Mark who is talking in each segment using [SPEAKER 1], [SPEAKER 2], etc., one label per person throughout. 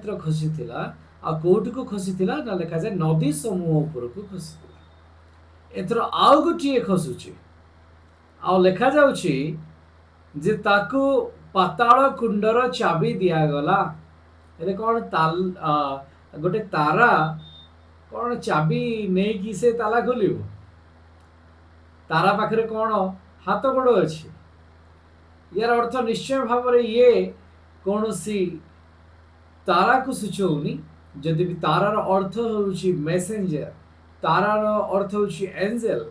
[SPEAKER 1] नक्षत्र खसीथिला आ कोठी को खसीथिला ना लिखा जाए नदी समूह ऊपर को खसीथिला एथर आउ गोटे खसुची आ लिखा जाउची जे ताकू पाताल कुंडर चाबी दियागला एले कौन ताल गोटे तारा कौन चाबी नहीं कि से ताला खोलियो तारा पाखरे कौन हाथ गोड़ अच्छी यार अर्थ निश्चय भाव में ये कौन सी तारा को सूचौनी जदि भी तारार अर्थ होउची मेसेंजर तारार अर्थ होउची एंजेल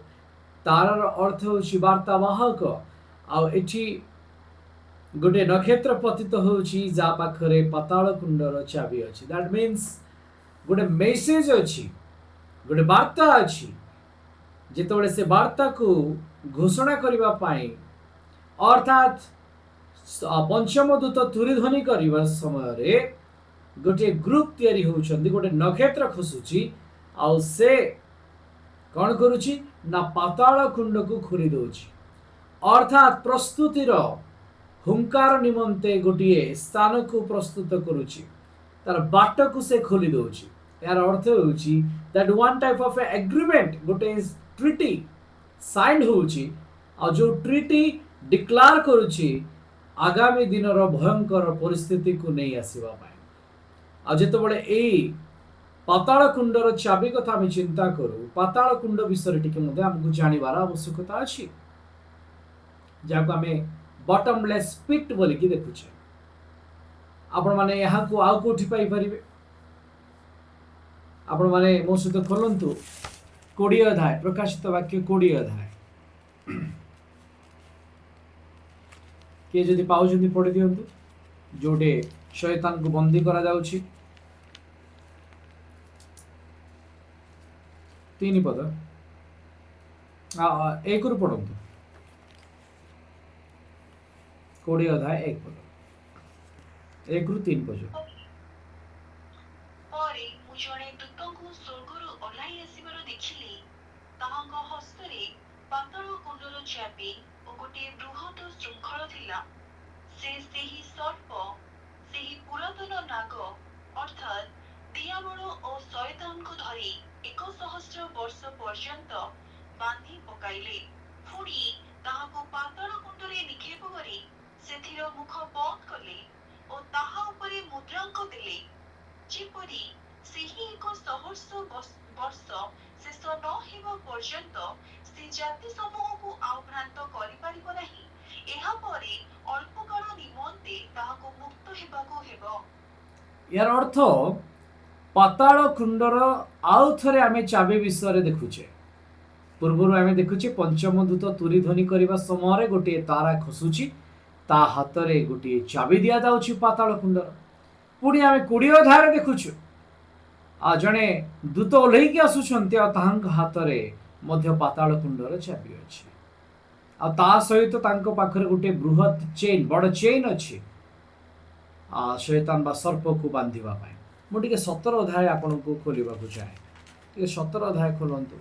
[SPEAKER 1] तारार अर्थ होउची वार्तावाहक आ एठी गोटे नक्षत्र पतित होउची जा पाखरे पाताल कुंडर चाबी अछि दैट मीन्स गोटे मेसेज अछि गोटे वार्ता अछि जेतबेले से वार्ता को घोषणा करबा पाई अर्थात पंचम दूत तुरीध्वनि करबा समय रे गोटे ग्रुप तैयारी होउछंदी गोटे नक्षत्र खसुची आ से कौन करुची ना पाताल कुंड को खोली दउची अर्थात प्रस्तुतिर हुंकार निमंते गोटे स्थान को प्रस्तुत करुची तार बाट को से खोली दउची यार अर्थ होउची that one type of agreement गोटे ट्रीटी साइन होउची आ जो ट्रीटी डिक्लेयर करुची आगामी दिन भयंकर परिस्थिति को नहीं आसवा पाए आ जेतबेले एई पाताल कुंडर चाबी कथा आम चिंता करूँ पाताल कुंड विषय टी आमको जानवर आवश्यकता अच्छी जहाँ आम बटमलेस पिट बोलिकी देखुचे आपण मैंने यहाँ को आउ कौटी पारे आपण मैंने मो सहित खोलतु 20 अध्याय प्रकाशित वाक्य 20 अध्याय किए जदि पाउछन्ति पढ़ी दियंतु जोटे शैतान को बंदी करा जाउछि 3 पद 1 रु पढ़ंतु 20 अध्याय 1 पद 1 रु 3 पद
[SPEAKER 2] परे मु जणे दूतଙ୍କୁ स्वर्गରୁ ଓହ୍ଲାଇ ଆସିବାର ଦେଖିଲି ତାହାଙ୍କ ହସ୍ତରେ ପାତାଳ କୁଣ୍ଡର ଚାବି ଓ ଗୋଟିଏ ବୃହତ ଶୃଙ୍ଖଳ ଥିଲା ସେ ସେହି ସର୍ପ ସେହି ପୁରାତନ ନାଗ ଅର୍ଥାତ୍ ଦିଆବଳ ଓ ଶୟତାନଙ୍କୁ ଧରି 1,000 ବର୍ଷ ପର୍ଯ୍ୟନ୍ତ ବାନ୍ଧି ପକାଇଲେ ପୁଣି ତାହାକୁ ପାତାଳ କୁଣ୍ଡରେ ନିକ୍ଷେପ କରି ସେଥିର ମୁଖ ବନ୍ଦ କଲେ ଓ ତାହା ଉପରେ ମୁଦ୍ରାଙ୍କ ଦେଲେ ଯେପରି ସେହି 100 ବର୍ଷ ଶେଷ ନ ହେବା ପର୍ଯ୍ୟନ୍ତ ସେ ଜାତି ସମୂହକୁ ଆଉ ଭ୍ରାନ୍ତ କରିପାରିବ ନାହିଁ ଏହାପରେ ଅଳ୍ପ କାଳ ନିମନ୍ତେ ତାହାକୁ ମୁକ୍ତ ହେବାକୁ ହେବ।
[SPEAKER 1] यार अर्थ पाताल कुंडर आउ थरे आमे चाबी विषय देखुचे पूर्वर आमे देखुचे पंचम दूत तुरीध्वनि करबा समय गोटे तारा खसुची ता हाथ रे गोटे चाबी दिया जाउची पाताल कुंडर पुणी आमे 20 अध्याय देखुछु आ जणे दूत ओल्हेकी आसुछन्ते आ ताहांक हाथ रे मध्य पाताल कुंडर चाबी अछि आ ता सहित तांको पाखरे गोटे बृहत चेन बड़ चेन अछि आ शैतान बा सर्प को बांधिबा पाए मु टिके 17 अध्याय आपन को खोलिबा को चाहे टिके 17 अध्याय खोलंतु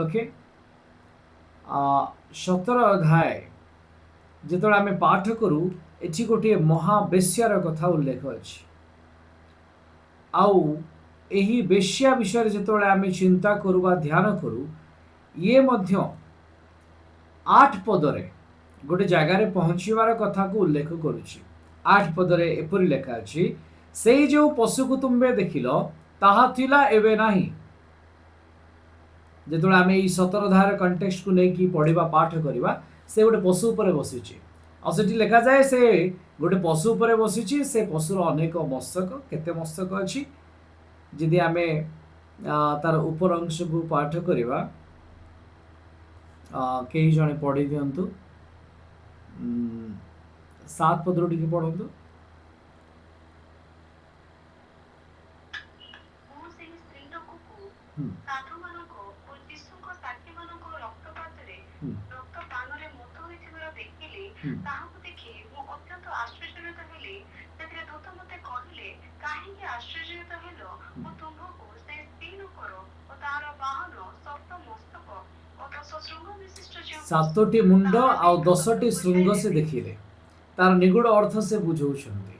[SPEAKER 1] ओके 17 अध्याय जेतोला आमे पाठ करू एठी गोटे महावेश्यार कथा उल्लेख अछि आउ एही वेश्या विषय जेतोला आमे चिंता करू बा ध्यान करू ये मध्य 8 पदरे गोटे जगार पहुँचवार कथा को उल्लेख करुछि 8 पदरे एपरि लेखा अछि से जो पशु को तुम्बे देखिल ताहा थिला एबे नाही जेतोला आमे ई 17 धार कंटेक्स्ट को लेकी पढ़िबा पाठ करिबा से गोटे पशु ऊपर बसिछि आ सेठी लेखा जाए से गोटे पशु ऊपर बसिछि से पशुर अनेक मस्तक केते मस्तक अछि जदि आमे तार ऊपर अंश को पाठ करिबा कई जने पढ़ी दियंतु 7 पद टिके पढ़ंतु
[SPEAKER 2] ଦଶ ଶୃଙ୍ଗ ବିଶିଷ୍ଟ ଯେଉଁ
[SPEAKER 1] ସାତଟି ମୁଣ୍ଡ ଆଉ 10ଟି ଶୃଙ୍ଗ ସେ ଦେଖିଲେ। ତାର ନିଗୁଡ ଅର୍ଥ ସେ ବୁଝଉଛନ୍ତି।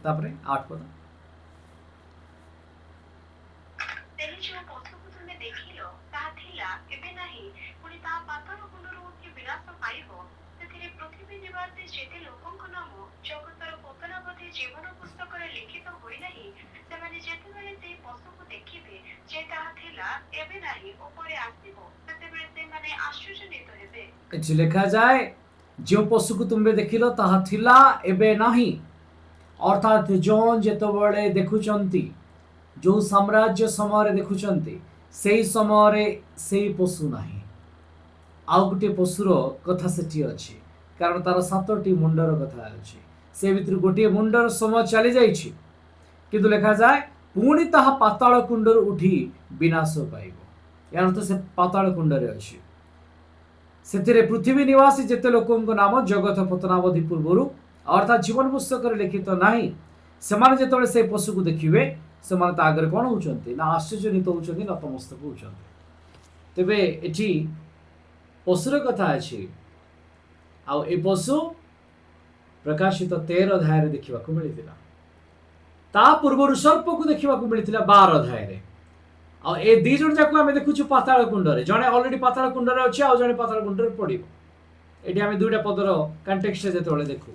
[SPEAKER 1] ତାପରେ 8 ପଦ।
[SPEAKER 2] ସେହି ଯେଉଁ ପଶୁକୁ ତୁମେ ଦେଖିଲ ତାହା ଥିଲା ଏବେ ନାହିଁ, ପୁଣି ତାହା ପାତାଳ କୁଣ୍ଡରୁ ଉଠି ବିନାଶ ପାଇବ। ସେଥିରେ ପୃଥିବୀ ନିବାସୀ ଯେତେ ଲୋକଙ୍କ ନାମ ଜଗତର ପତନାବଧି ଜୀବନ ପୁସ୍ତକରେ ଲିଖିତ ହୋଇନାହିଁ, ସେମାନେ ଯେତେବେଳେ ସେହି ପଶୁକୁ ଦେଖିବେ ଯେ ତାହା ଥିଲା ଏବେ ନାହିଁ ଓ ପରେ ଆସିବ, ସେତେବେଳେ ସେମାନେ ଆଶ୍ଚର୍ଯ୍ୟାନ୍ୱିତ ହେବେ।
[SPEAKER 1] ଏଠି ଲେଖାଯାଏ ଯେଉଁ ପଶୁକୁ ତୁମେ ଦେଖିଲ ତାହା ଥିଲା ଏବେ ନାହିଁ, ଅର୍ଥାତ୍ ଯେଉଁ ଯେତେବେଳେ ଦେଖୁଛନ୍ତି, ଯେଉଁ ସାମ୍ରାଜ୍ୟ ସମୟରେ ଦେଖୁଛନ୍ତି, ସେଇ ସମୟରେ ସେଇ ପଶୁ ନାହିଁ। ଆଉ ଗୋଟିଏ ପଶୁର କଥା ସେଠି ଅଛି, କାରଣ ତାର 7ଟି ମୁଣ୍ଡର କଥା ଅଛି। ସେ ଭିତରୁ ଗୋଟିଏ ମୁଣ୍ଡର ସମୟ ଚାଲି ଯାଇଛି, କିନ୍ତୁ ଲେଖାଯାଏ ପୁଣି ତାହା ପାତାଳ କୁଣ୍ଡରୁ ଉଠି ବିନାଶ ପାଇବ। ଏହାର ଅର୍ଥ ସେ ପାତାଳ କୁଣ୍ଡରେ ଅଛି। ସେଥିରେ ପୃଥିବୀ ନିବାସୀ ଯେତେ ଲୋକଙ୍କ ନାମ ଜଗତ ପତନାବଧି ପୂର୍ବରୁ ଅର୍ଥାତ୍ ଜୀବନ ପୁସ୍ତକରେ ଲିଖିତ ନାହିଁ, ସେମାନେ ଯେତେବେଳେ ସେ ପଶୁକୁ ଦେଖିବେ, ସେମାନେ ତା ଆଗରେ କ'ଣ ହଉଛନ୍ତି ନା ଆଶ୍ଚର୍ଯ୍ୟାନ୍ୱିତ ହଉଛନ୍ତି, ନତମସ୍ତକ ହଉଛନ୍ତି। ତେବେ ଏଠି ପଶୁର କଥା ଅଛି, ଆଉ ଏ ପଶୁ ପ୍ରକାଶିତ 13 ଅଧ୍ୟାୟରେ ଦେଖିବାକୁ ମିଳିଥିଲା। ତା ପୂର୍ବରୁ ସର୍ପକୁ ଦେଖିବାକୁ ମିଳିଥିଲା 12 ଅଧ୍ୟାୟରେ। ଆଉ ଏ 2 ଜଣ ଯାକୁ ଆମେ ଦେଖୁଛୁ ପାତାଳ କୁଣ୍ଡରେ। ଜଣେ ଅଲରେଡି ପାତାଳ କୁଣ୍ଡରେ ଅଛି, ଆଉ ଜଣେ ପାତାଳ କୁଣ୍ଡରେ ପଡିବ। ଏଠି ଆମେ 2ଟା ପଦର କଣ୍ଟେକ୍ସଟ ଯେତେବେଳେ ଦେଖୁ,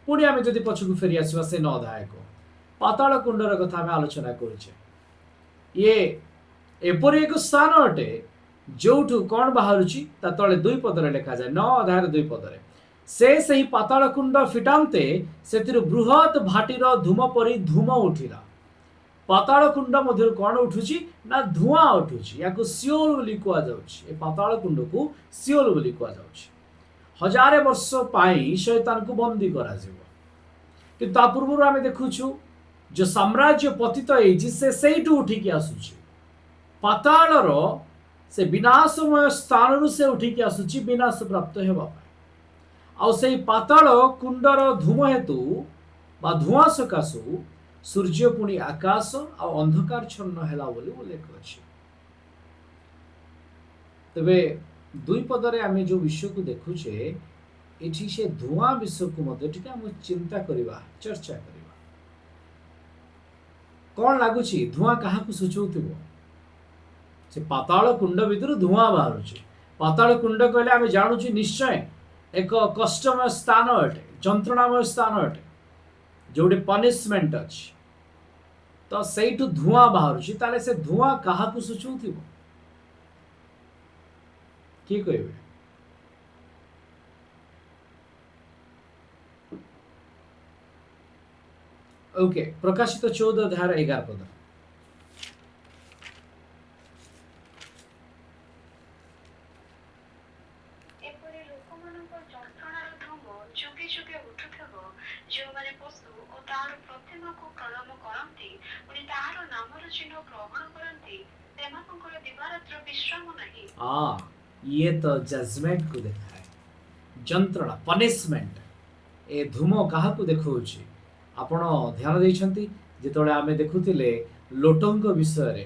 [SPEAKER 1] ପୁଣି ଆମେ ଯଦି ପଛକୁ ଫେରି ଆସିବା ସେ 9 ଅଧ୍ୟାୟକୁ, ପାତାଳ କୁଣ୍ଡର କଥା ଆମେ ଆଲୋଚନା କରୁଛେ। ଇଏ ଏପରି ଏକ ସ୍ଥାନ ଅଟେ ଯୋଉଠୁ କ'ଣ ବାହାରୁଛି, ତା ତଳେ 2 ପଦରେ ଲେଖାଯାଏ, 9 ଅଧ୍ୟାୟର 2 ପଦରେ, ସେ ସେହି ପାତାଳ କୁଣ୍ଡ ଫିଟାନ୍ତେ ସେଥିରୁ ବୃହତ୍ ଭାଟିର ଧୂମ ପରି ଧୂମ ଉଠିଲା। ପାତାଳ କୁଣ୍ଡ ମଧ୍ୟରୁ କ'ଣ ଉଠୁଛି ନା ଧୂଆଁ ଉଠୁଛି। ୟାକୁ ସିଓଲ ବୋଲି କୁହାଯାଉଛି। ଏ ପାତାଳ କୁଣ୍ଡକୁ ସିଓଲ ବୋଲି କୁହାଯାଉଛି। 1000 ବର୍ଷ ପାଇଁ ଶୈତାନକୁ ବନ୍ଦୀ କରାଯିବ। କିନ୍ତୁ ତା ପୂର୍ବରୁ ଆମେ ଦେଖୁଛୁ ଯେ ସାମ୍ରାଜ୍ୟ ପତିତ ହେଇଛି, ସେ ସେଇଠୁ ଉଠିକି ଆସୁଛି। ପାତାଳର ସେ ବିନାଶମୟ ସ୍ଥାନରୁ ସେ ଉଠିକି ଆସୁଛି ବିନାଶ ପ୍ରାପ୍ତ ହେବା ପାଇଁ। ଆଉ ସେଇ ପାତାଳ କୁଣ୍ଡର ଧୂମ ହେତୁ ବା ଧୂଆଁ ସକାଶୁ ସୂର୍ଯ୍ୟ ପୁଣି ଆକାଶ ଆଉ ଅନ୍ଧକାରଚ୍ଛନ୍ନ ହେଲା ବୋଲି ଉଲ୍ଲେଖ ଅଛି। ତେବେ 2 ପଦରେ ଆମେ ଯେଉଁ ବିଷୟକୁ ଦେଖୁଛେ, ଏଠି ସେ ଧୂଆଁ ବିଷୟକୁ ମଧ୍ୟ ଟିକେ ଆମେ ଚିନ୍ତା କରିବା, ଚର୍ଚ୍ଚା କରିବା। କ'ଣ ଲାଗୁଛି ଧୂଆଁ କାହାକୁ ସୂଚଉଥିବ? ସେ ପାତାଳ କୁଣ୍ଡ ଭିତରୁ ଧୂଆଁ ବାହାରୁଛି। ପାତାଳ କୁଣ୍ଡ କହିଲେ ଆମେ ଜାଣୁଛୁ ନିଶ୍ଚୟ ଏକ କଷ୍ଟମୟ ସ୍ଥାନ ଅଟେ, ଯନ୍ତ୍ରଣାମୟ ସ୍ଥାନ ଅଟେ, ଯୋଉଠି ପନିଶମେଣ୍ଟ ଅଛି। ତ ସେଇଠୁ ଧୂଆଁ ବାହାରୁଛି, ତାହେଲେ ସେ ଧୂଆଁ କାହାକୁ ସୂଚଉଥିବ? କିଏ କହିବେ? ଓକେ, ପ୍ରକାଶିତ 14 ଅଧ୍ୟାୟର 11 ପଦ।
[SPEAKER 2] ଏପରି ଲୋକମାନଙ୍କ ଯନ୍ତ୍ରଣାର ଧୂମ ଯୁଗେ ଯୁଗେ ଉଠୁଥିବ, ଯେଉଁମାନେ ପଶୁ ଓ ତାହାର ପ୍ରତିମାକୁ ପ୍ରଣାମ କରନ୍ତି, ପୁଣି ତାହାର ନାମର ଚିହ୍ନ ଗ୍ରହଣ କରନ୍ତି, ସେମାନଙ୍କର ଦିବାରାତ୍ର ବିଶ୍ରାମ ନାହିଁ।
[SPEAKER 1] ଇଏ ତ ଜଜମେଣ୍ଟକୁ ଦେଖାଏ, ଯନ୍ତ୍ରଣା, ପନିଶମେଣ୍ଟ। ଏ ଧୂମ କାହାକୁ ଦେଖାଉଛି? ଆପଣ ଧ୍ୟାନ ଦେଇଛନ୍ତି ଯେତେବେଳେ ଆମେ ଦେଖୁଥିଲେ ଲୋଟଙ୍କ ବିଷୟରେ,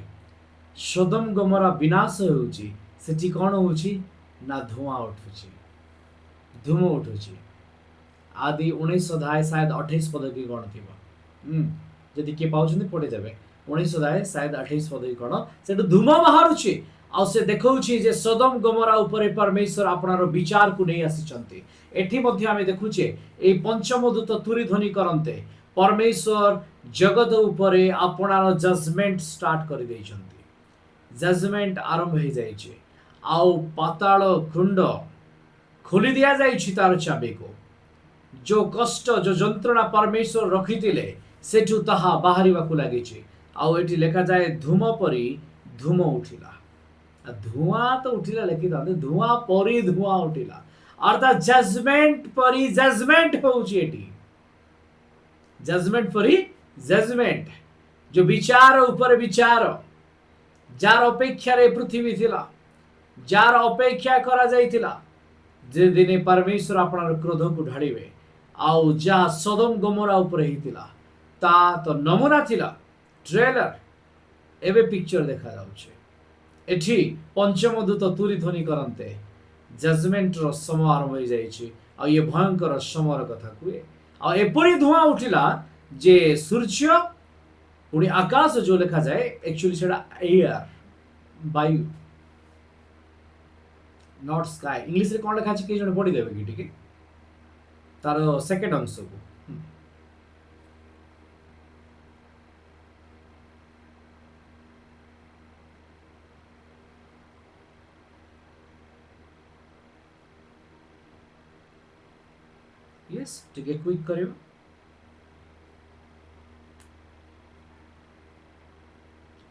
[SPEAKER 1] ସୋଦମ ଗମୋରା ବିନାଶ ହେଉଛି, ସେଠି କ'ଣ ହେଉଛି ନା ଧୂଆଁ ଉଠୁଛି, ଧୂମ ଉଠୁଛି। ଆଦି 19 ଅଧ୍ୟାୟ ସାୟଦ 28 ପଦ କି କ'ଣ ଥିବ, ଯଦି କିଏ ପାଉଛନ୍ତି ପଢ଼ିଦେବେ। 19 ଅଧ୍ୟାୟ ସାୟଦ 28 ପଦ କି କ'ଣ, ସେଠୁ ଧୂମ ବାହାରୁଛି। ଆଉ ସେ ଦେଖାଉଛି ଯେ ସୋଦମ ଗମୋରା ଉପରେ ପରମେଶ୍ୱର ଆପଣାର ବିଚାରକୁ ନେଇ ଆସିଛନ୍ତି। ଏଠି ମଧ୍ୟ ଆମେ ଦେଖୁଛେ ଏଇ ପଞ୍ଚମ ଦୂତ ତୁରି ଧ୍ୱନି କରନ୍ତେ ପରମେଶ୍ୱର ଜଗତ ଉପରେ ଆପଣାର ଜଜମେଣ୍ଟ ଷ୍ଟାର୍ଟ କରିଦେଇଛନ୍ତି। ଜଜମେଣ୍ଟ ଆରମ୍ଭ ହେଇଯାଇଛି। ଆଉ ପାତାଳ କୁଣ୍ଡ ଖୋଲି ଦିଆଯାଇଛି ତାର ଚାବିକୁ। ଯେଉଁ କଷ୍ଟ, ଯେଉଁ ଯନ୍ତ୍ରଣା ପରମେଶ୍ୱର ରଖିଥିଲେ, ସେଠୁ ତାହା ବାହାରିବାକୁ ଲାଗିଛି। ଆଉ ଏଠି ଲେଖାଯାଏ ଧୂମ ପରି ଧୂମ ଉଠିଲା। ଧୂଆଁ ତ ଉଠିଲା ଲେଖିଥାନ୍ତେ, ଧୂଆଁ ପରି ଧୂଆଁ ଉଠିଲା, ଅର୍ଥାତ୍ ଜଜମେଣ୍ଟ ପରି ଜଜମେଣ୍ଟ ହେଉଛି ଏଠି। ଜଜମେଣ୍ଟ ପରି ଜଜମେଣ୍ଟ, ଯୋଉ ବିଚାର ଉପରେ ବିଚାର, ଯାର ଅପେକ୍ଷାରେ ପୃଥିବୀ ଥିଲା, ଯାର ଅପେକ୍ଷା କରାଯାଇଥିଲା ଯେ ଦିନେ ପରମେଶ୍ୱର ଆପଣାର କ୍ରୋଧକୁ ଢାଳିବେ। ଆଉ ଯାହା ସୋଦମ ଗମୋରା ଉପରେ ହେଇଥିଲା, ତା ତ ନମୁନା ଥିଲା, ଟ୍ରେଲର। ଏବେ ପିକ୍ଚର ଦେଖାଯାଉଛି। ଏଠି ପଞ୍ଚମ ଦୂତ ତୁରି ଧ୍ୱନି କରନ୍ତେ ଜଜମେଣ୍ଟର ସମୟ ଆରମ୍ଭ ହୋଇଯାଇଛି ଆଉ ଇଏ ଭୟଙ୍କର ସମୟର କଥା କୁହେ। ଆଉ ଏପରି ଧୂଆଁ ଉଠିଲା ଯେ ସୂର୍ଯ୍ୟ ପୁଣି ଆକାଶ ଯୋଉ ଲେଖାଯାଏ ଆକ୍ଚୁଆଲି ସେଟା ଏୟାର ବାୟୁ ନଟ୍ ସ୍କାଏ। ଇଂଲିଶରେ କ'ଣ ଲେଖା ଅଛି କେହି ଜଣେ ପଢିଦେବେ କି ଟିକେ ତାର ସେକେଣ୍ଡ ଅଂଶକୁ। यस ଟିକେ କ୍ୱିକ୍ କରିବ।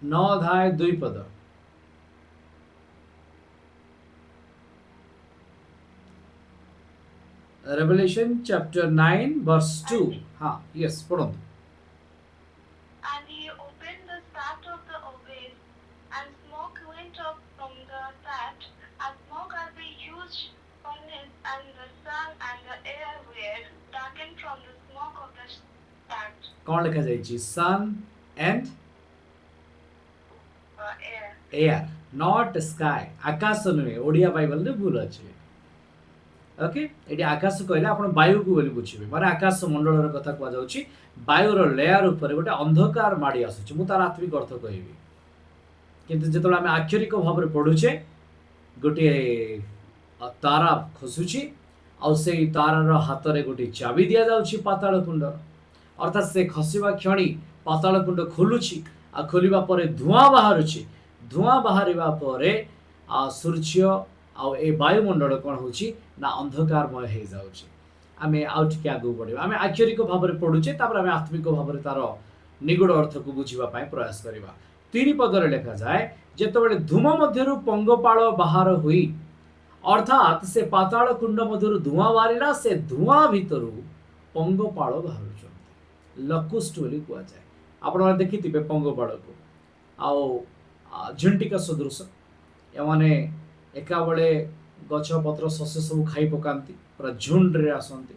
[SPEAKER 1] नौ अध्याय 2 पद। Revelation chapter 9 verse 2। हाँ यस पढ़ो।
[SPEAKER 2] And he opened the start of the abyss, and smoke went up from the start, as smoke as a huge furnace, and the sun and the air were darkened from the smoke of the start.
[SPEAKER 1] କ'ଣ ଲେଖା ଯାଇଛି? sun and
[SPEAKER 2] Air.
[SPEAKER 1] air not sky। ଆକାଶ ନୁହେଁ, ଓଡ଼ିଆ ବାଇବଲରେ ଭୁଲ ଅଛି। Okay, ଏଠି ଆକାଶ କହିଲେ ଆପଣ ବାୟୁକୁ ବୋଲି ବୁଝିବେ, ମାନେ ଆକାଶ ମଣ୍ଡଳର କଥା କୁହାଯାଉଛି। ବାୟୁର ଲେୟାର ଉପରେ ଗୋଟେ ଅନ୍ଧକାର ମାଡ଼ି ଆସୁଛି। ମୁଁ ତାର ଆତ୍ମିକ ଅର୍ଥ କହିବି, କିନ୍ତୁ ଯେତେବେଳେ ଆମେ ଆକ୍ଷରିକ ଭାବରେ ପଢୁଛେ ଗୋଟିଏ ତାରା ଖସୁଛି ଆଉ ସେଇ ତାରାର ହାତରେ ଗୋଟିଏ ଚାବି ଦିଆଯାଉଛି ପାତାଳ କୁଣ୍ଡର, ଅର୍ଥାତ୍ ସେ ଖସିବା କ୍ଷଣି ପାତାଳ କୁଣ୍ଡ ଖୋଲୁଛି ଆଉ ଖୋଲିବା ପରେ ଧୂଆଁ ବାହାରୁଛି। ଧୂଆଁ ବାହାରିବା ପରେ ସୂର୍ଯ୍ୟ ଆଉ ଏ ବାୟୁମଣ୍ଡଳ କ'ଣ ହେଉଛି ନା ଅନ୍ଧକାରମୟ ହେଇଯାଉଛି। ଆମେ ଆଉ ଟିକେ ଆଗକୁ ବଢ଼ିବା। ଆମେ ଆକ୍ଷରିକ ଭାବରେ ପଢୁଛେ, ତାପରେ ଆମେ ଆତ୍ମିକ ଭାବରେ ତାର ନିଗୁଡ଼ ଅର୍ଥକୁ ବୁଝିବା ପାଇଁ ପ୍ରୟାସ କରିବା। 3 ପଦରେ ଲେଖାଯାଏ ଯେତେବେଳେ ଧୂମ ମଧ୍ୟରୁ ପଙ୍ଗପାଳ ବାହାର ହୋଇ, ଅର୍ଥାତ୍ ସେ ପାତାଳ କୁଣ୍ଡ ମଧ୍ୟରୁ ଧୂଆଁ ବାହାରିଲା, ସେ ଧୂଆଁ ଭିତରୁ ପଙ୍ଗପାଳ ବାହାରୁଛନ୍ତି। ଲକୁଷ୍ଟ ବୋଲି କୁହାଯାଏ। ଆପଣମାନେ ଦେଖିଥିବେ ପଙ୍ଗପାଳକୁ, ଆଉ ଝିଣ୍ଟିକା ସଦୃଶ ଏମାନେ ଏକାବେଳେ ଗଛ ପତ୍ର ଶସ୍ୟ ସବୁ ଖାଇ ପକାନ୍ତି, ପୁରା ଝୁଣ୍ଡରେ ଆସନ୍ତି।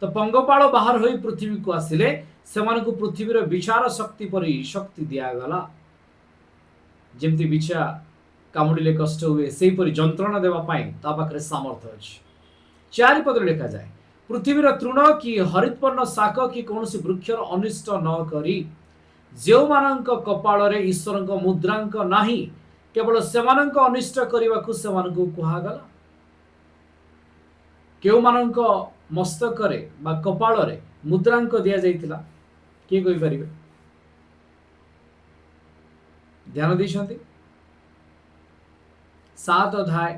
[SPEAKER 1] ତ ପଙ୍ଗପାଳ ବାହାର ହୋଇ ପୃଥିବୀକୁ ଆସିଲେ ସେମାନଙ୍କୁ ପୃଥିବୀର ବିଚାର ଶକ୍ତି ପରି ଶକ୍ତି ଦିଆଗଲା। ଯେମିତି ବିଛା କାମୁଡ଼ିଲେ କଷ୍ଟ ହୁଏ, ସେହିପରି ଯନ୍ତ୍ରଣା ଦେବା ପାଇଁ ତା ପାଖରେ ସାମର୍ଥ୍ୟ ଅଛି। 4 ପଦରେ ଲେଖାଯାଏ ପୃଥିବୀର ତୃଣ କି ହରିତପର୍ଣ୍ଣ ଶାକ କି କୌଣସି ବୃକ୍ଷର ଅନିଷ୍ଟ ନ କରି, ଯେଉଁମାନଙ୍କ କପାଳରେ ଈଶ୍ୱରଙ୍କ ମୁଦ୍ରାଙ୍କ ନାହିଁ, କେବଳ ସେମାନଙ୍କ ଅନିଷ୍ଟ କରିବାକୁ ସେମାନଙ୍କୁ କୁହାଗଲା। କେଉଁମାନଙ୍କ ମସ୍ତକରେ ବା କପାଳରେ ମୁଦ୍ରାଙ୍କ ଦିଆଯାଇଥିଲା କିଏ କହିପାରିବେ? ଧ୍ୟାନ ଦେଇଛନ୍ତି? 7 ଅଧ୍ୟାୟ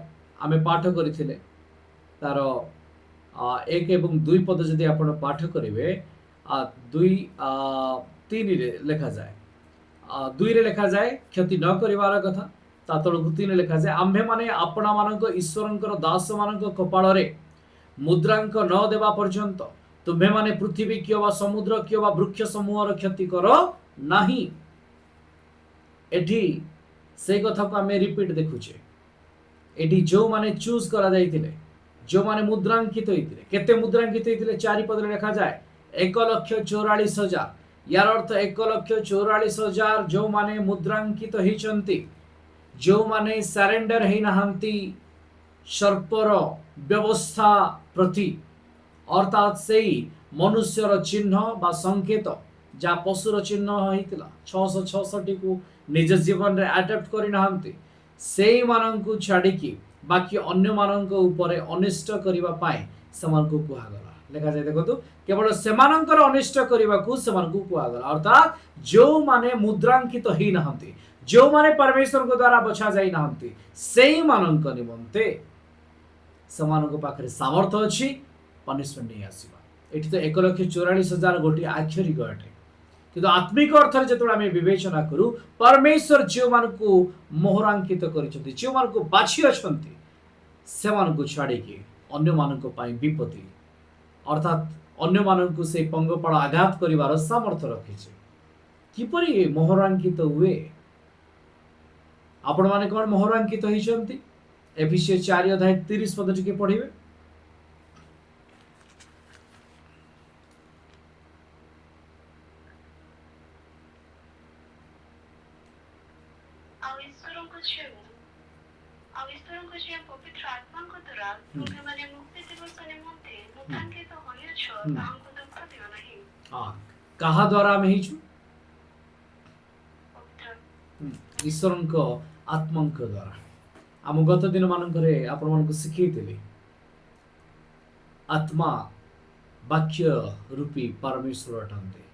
[SPEAKER 1] ଆମେ ପାଠ କରିଥିଲେ, ତାର 1 ଏବଂ 2 ପଦ ଯଦି ଆପଣ ପାଠ କରିବେ, 2-3ରେ ଲେଖାଯାଏ, 2ରେ ଲେଖାଯାଏ କ୍ଷତି ନ କରିବାର କଥା। ତା ତଳକୁ 3 ଲେଖାଯାଏ ଆମ୍ଭେମାନେ ଆପଣମାନଙ୍କ ଈଶ୍ୱରଙ୍କର ଦାସମାନଙ୍କ କପାଳରେ ମୁଦ୍ରାଙ୍କ ନ ଦେବା ପର୍ଯ୍ୟନ୍ତ ତୁମ୍ଭେମାନେ ପୃଥିବୀ କିଏ ବା ସମୁଦ୍ର କିଏ ବା ବୃକ୍ଷ ସମୂହର କ୍ଷତି କର ନାହିଁ। ଏଠି ସେଇ କଥାକୁ ଆମେ ରିପିଟ୍ ଦେଖୁଛେ। ଏଠି ଯେଉଁମାନେ ଚୁଜ୍ କରାଯାଇଥିଲେ, ଯେଉଁମାନେ ମୁଦ୍ରାଙ୍କିତ ହେଇଥିଲେ, କେତେ ମୁଦ୍ରାଙ୍କିତ ହେଇଥିଲେ? 4 ପଦରେ ଲେଖାଯାଏ 1,44,000। यार अर्थ 1,44,000 जो माने मुद्रांकित होइचंती, जो माने सरेंडर हेई नाहंती सर्पर व्यवस्था प्रति, अर्थात सेई मनुष्यर चिन्ह बा संकेत जा पशुर चिन्ह होइतिला 666 को निज जीवन रे अडॉप्ट करि नाहंती, सेई मानंकु छाडिकी बाकी अन्य मानंक उपरे अनिष्ट करिवा पाए सेमानकु कुहागला। लेखा जाय देखो, केवल सेमानंकर अनिष्ट करने सेमानकु कुहागला, अर्थात जो माने मुद्रांकित ही नाहंती, जो माने परमेश्वर को द्वारा बछा जाई नाहंती, सेई मानंक निमंते सेमानक पाखरे सामर्थ्य अछि पनिशमेंट नहीं आसीबा। एठी तो 1,44,000 गोटी आक्षरिक अटे, किंतु आत्मिक अर्थ जेतोळे आमे विवेचना करू, परमेश्वर जो मानकु मोहरांकित करिसथि, जो मानकु बाछि अछंती, सेमानकु छाडिकी अन्य मानक पई विपत्ति, अर्थात अन्य मानक से पंगपाल आघात करिवार सामर्थ्य रखिছে। किपरि मोहरांकित हुए? आपण माने कोन मोहरांकित होइछंती? एफिसियंस 4 अध्याय 30 पद टिके पढिबे।
[SPEAKER 2] ଆଉ ଈଶ୍ୱରଙ୍କୁ ଛୁଇଁ ଆଉ ଈଶ୍ୱରଙ୍କ ଯେ ପବିତ୍ର ଆତ୍ମାଙ୍କ ଦ୍ୱାରା ତୁମେମାନେ ମୁକ୍ତି ଦିବସ ନିମନ୍ତେ ମୁଦ୍ରାଙ୍କିତ ହୋଇଅଛ ତାହାଙ୍କୁ ଦୁଃଖ ଦିଅ ନାହିଁ।
[SPEAKER 1] କାହା ଦ୍ୱାରା ଆମେ ହେଇଛୁ?
[SPEAKER 2] ପବିତ୍ର
[SPEAKER 1] ଈଶ୍ୱରଙ୍କ ଆତ୍ମାଙ୍କ ଦ୍ୱାରା। ଆମ ଗତ ଦିନ ମାନଙ୍କରେ ଆପଣମାନଙ୍କୁ ଶିଖେଇଥିଲି ଆତ୍ମା ବାକ୍ୟ ରୂପୀ ପରମେଶ୍ୱର ଅଟନ୍ତି।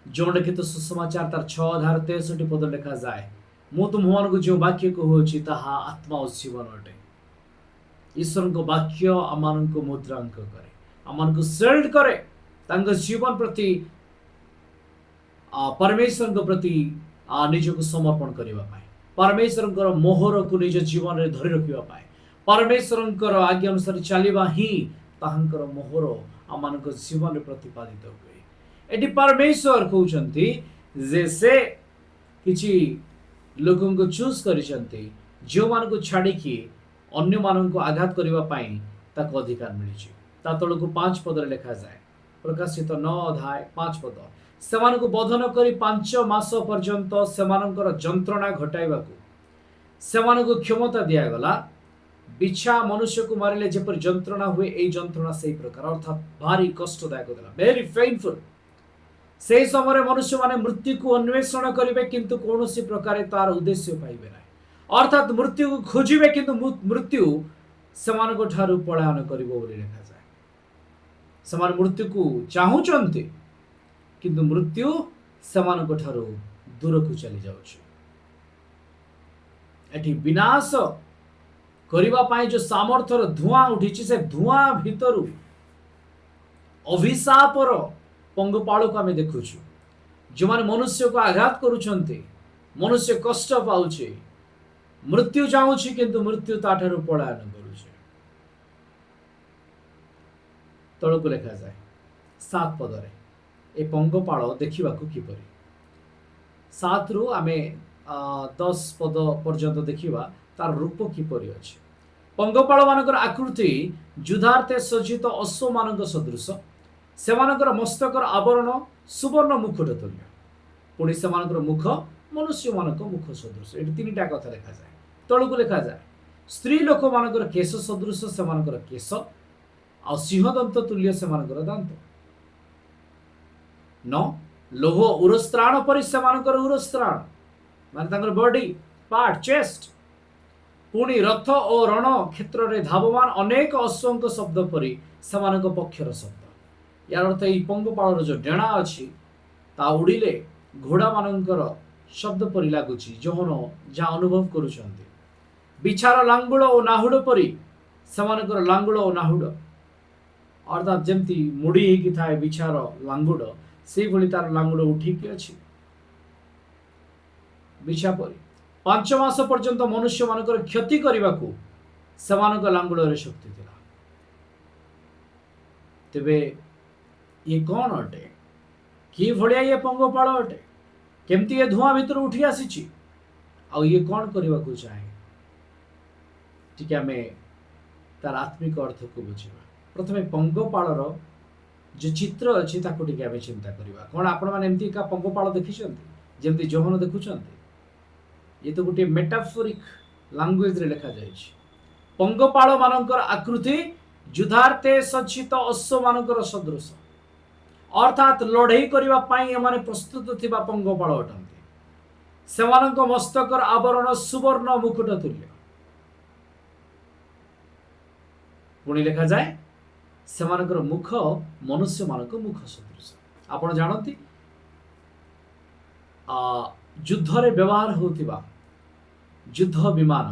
[SPEAKER 1] ଯେଉଁଟାକି ତ ସୁସମାଚାର ତାର 6:63 ପଦ ଲେଖାଯାଏ, ମୁଁ ତୁମମାନଙ୍କୁ ଯେଉଁ ବାକ୍ୟ କହୁଅଛି ତାହା ଆତ୍ମା ଓ ଜୀବନ ଅଟେ। ଈଶ୍ୱରଙ୍କ ବାକ୍ୟ ଆମମାନଙ୍କୁ ମୁଦ୍ରାଙ୍କ କରେ, ଆମମାନଙ୍କୁ ସେଲ୍ଡ କରେ ତାଙ୍କ ଜୀବନ ପ୍ରତି, ପରମେଶ୍ୱରଙ୍କ ପ୍ରତି ନିଜକୁ ସମର୍ପଣ କରିବା ପାଇଁ, ପରମେଶ୍ୱରଙ୍କର ମୋହରକୁ ନିଜ ଜୀବନରେ ଧରି ରଖିବା ପାଇଁ, ପରମେଶ୍ୱରଙ୍କର ଆଜ୍ଞା ଅନୁସାରେ ଚାଲିବା ହିଁ ତାହାଙ୍କର ମୋହର ଆମମାନଙ୍କ ଜୀବନରେ ପ୍ରତିପାଦିତ ହୁଏ। ଏଠି ପରମେଶ୍ୱର କହୁଛନ୍ତି ଯେ ସେ କିଛି ଲୋକଙ୍କୁ ଚୁଜ୍ କରିଛନ୍ତି ଯେଉଁମାନଙ୍କୁ ଛାଡ଼ିକି ଅନ୍ୟମାନଙ୍କୁ ଆଘାତ କରିବା ପାଇଁ ତାକୁ ଅଧିକାର ମିଳିଛି। ତା ତଳକୁ 5 ପଦରେ ଲେଖାଯାଏ, ପ୍ରକାଶିତ 9:5 ସେମାନଙ୍କୁ ବଧନ କରି 5 ମାସ ପର୍ଯ୍ୟନ୍ତ ସେମାନଙ୍କର ଯନ୍ତ୍ରଣା ଘଟାଇବାକୁ ସେମାନଙ୍କୁ କ୍ଷମତା ଦିଆଗଲା। ବିଛା ମନୁଷ୍ୟକୁ ମାରିଲେ ଯେପରି ଯନ୍ତ୍ରଣା ହୁଏ, ଏଇ ଯନ୍ତ୍ରଣା ସେଇ ପ୍ରକାର, ଅର୍ଥାତ୍ ଭାରି କଷ୍ଟଦାୟକ ଥିଲା, ଭେରି ପେନଫୁଲ। ସେହି ସମୟରେ ମନୁଷ୍ୟମାନେ ମୃତ୍ୟୁକୁ ଅନ୍ୱେଷଣ କରିବେ କିନ୍ତୁ କୌଣସି ପ୍ରକାରେ ତାର ଉଦ୍ଦେଶ୍ୟ ପାଇବେ ନାହିଁ, ଅର୍ଥାତ୍ ମୃତ୍ୟୁକୁ ଖୋଜିବେ କିନ୍ତୁ ମୃତ୍ୟୁ ସେମାନଙ୍କ ଠାରୁ ପଳାୟନ କରିବ ବୋଲି ଲେଖାଯାଏ। ସେମାନେ ମୃତ୍ୟୁକୁ ଚାହୁଁଛନ୍ତି କିନ୍ତୁ ମୃତ୍ୟୁ ସେମାନଙ୍କ ଠାରୁ ଦୂରକୁ ଚାଲି ଯାଉଛି। ଏଠି ବିନାଶ କରିବା ପାଇଁ ଯେଉଁ ସାମର୍ଥ୍ୟର ଧୂଆଁ ଉଠିଛି, ସେ ଧୂଆଁ ଭିତରୁ ଅଭିଶାପର ପଙ୍ଗପାଳକୁ ଆମେ ଦେଖୁଛୁ। ଯେଉଁମାନେ ମନୁଷ୍ୟକୁ ଆଘାତ କରୁଛନ୍ତି, ମନୁଷ୍ୟ କଷ୍ଟ ପାଉଛି, ମୃତ୍ୟୁ ଚାହୁଁଛି କିନ୍ତୁ ମୃତ୍ୟୁ ତାଠାରୁ ପଳାୟନ କରୁଛି। ତଳକୁ ଲେଖାଯାଏ 7 ପଦରେ ଏ ପଙ୍ଗପାଳ ଦେଖିବାକୁ କିପରି। 7ରୁ ଆମେ 10 ପଦ ପର୍ଯ୍ୟନ୍ତ ଦେଖିବା ତାର ରୂପ କିପରି ଅଛି। ପଙ୍ଗପାଳ ମାନଙ୍କର ଆକୃତି ଯୁଦ୍ଧାର୍ଥେ ସଜ୍ଜିତ ଅଶ୍ୱମାନଙ୍କ ସଦୃଶ, ସେମାନଙ୍କର ମସ୍ତକର ଆବରଣ ସୁବର୍ଣ୍ଣ ମୁକୁଟ ତୁଲ୍ୟ, ପୁଣି ସେମାନଙ୍କର ମୁଖ ମନୁଷ୍ୟମାନଙ୍କ ମୁଖ ସଦୃଶ। ଏଠି 3ଟା କଥା ଲେଖାଯାଏ। ତଳକୁ ଲେଖାଯାଏ, ସ୍ତ୍ରୀ ଲୋକମାନଙ୍କର କେଶ ସଦୃଶ ସେମାନଙ୍କର କେଶ, ଆଉ ସିଂହଦନ୍ତ ତୁଲ୍ୟ ସେମାନଙ୍କର ଦାନ୍ତ। 9 ଲୌହ ଉରସ୍ତ୍ରାଣ ପରି ସେମାନଙ୍କର ଉରସ୍ତ୍ରାଣ, ମାନେ ତାଙ୍କର ବଡି ପାର୍ଟ, ଚେଷ୍ଟ। ପୁଣି ରଥ ଓ ରଣ କ୍ଷେତ୍ରରେ ଧାବମାନ ଅନେକ ଅଶ୍ୱଙ୍କ ଶବ୍ଦ ପରି ସେମାନଙ୍କ ପକ୍ଷର ଶବ୍ଦ। ୟାର ଅର୍ଥ ଏଇ ପଙ୍ଗପାଳର ଯେଉଁ ଡେଣା ଅଛି ତା ଉଡ଼ିଲେ ଘୋଡ଼ାମାନଙ୍କର ଶବ୍ଦ ପରି ଲାଗୁଛି, ଯେଉଁମାନେ ଯାହା ଅନୁଭବ କରୁଛନ୍ତି। ବିଛାର ଲାଙ୍ଗୁଳ ଓ ନାହୁଡ଼ ପରି ସେମାନଙ୍କର ଲାଙ୍ଗୁଳ ଓ ନାହୁଡ଼, ଅର୍ଥାତ୍ ଯେମିତି ମୁଡ଼ି ହେଇକି ଥାଏ ବିଛାର ଲାଙ୍ଗୁଡ଼, ସେଇଭଳି ତାର ଲାଙ୍ଗୁଡ଼ ଉଠିକି ଅଛି ବିଛା ପରି। 5 ମାସ ପର୍ଯ୍ୟନ୍ତ ମନୁଷ୍ୟମାନଙ୍କର କ୍ଷତି କରିବାକୁ ସେମାନଙ୍କ ଲାଙ୍ଗୁଡ଼ରେ ଶକ୍ତି ଥିଲା। ତେବେ ଇଏ କ'ଣ ଅଟେ? କି ଭଳିଆ ଇଏ ପଙ୍ଗପାଳ ଅଟେ? କେମିତି ଏ ଧୂଆଁ ଭିତରୁ ଉଠି ଆସିଛି? ଆଉ ଇଏ କ'ଣ କରିବାକୁ ଚାହେଁ? ଟିକେ ଆମେ ତାର ଆତ୍ମିକ ଅର୍ଥକୁ ବୁଝିବା। ପ୍ରଥମେ ପଙ୍ଗପାଳର ଯେଉଁ ଚିତ୍ର ଅଛି ତାକୁ ଟିକେ ଆମେ ଚିନ୍ତା କରିବା। କ'ଣ ଆପଣମାନେ ଏମିତି ଏକା ପଙ୍ଗପାଳ ଦେଖିଛନ୍ତି ଯେମିତି ଯୋହନ ଦେଖୁଛନ୍ତି? ଇଏ ତ ଗୋଟିଏ ମେଟାଫୋରିକ୍ ଲାଙ୍ଗୁଏଜରେ ଲେଖାଯାଇଛି। ପଙ୍ଗପାଳ ମାନଙ୍କର ଆକୃତି ଯୁଦ୍ଧାର୍ଥେ ସଜ୍ଜିତ ଅଶ୍ୱମାନଙ୍କର ସଦୃଶ, ଅର୍ଥାତ୍ ଲଢ଼େଇ କରିବା ପାଇଁ ଏମାନେ ପ୍ରସ୍ତୁତ ଥିବା ପଙ୍ଗପାଳ ଅଟନ୍ତି। ସେମାନଙ୍କ ମସ୍ତକର ଆବରଣ ସୁବର୍ଣ୍ଣ ମୁକୁଟ ତୁଲ୍ୟ। ପୁଣି ଲେଖାଯାଏ ସେମାନଙ୍କର ମୁଖ ମନୁଷ୍ୟମାନଙ୍କ ମୁଖ ସଦୃଶ। ଆପଣ ଜାଣନ୍ତି ଯୁଦ୍ଧରେ ବ୍ୟବହାର ହେଉଥିବା ଯୁଦ୍ଧ ବିମାନ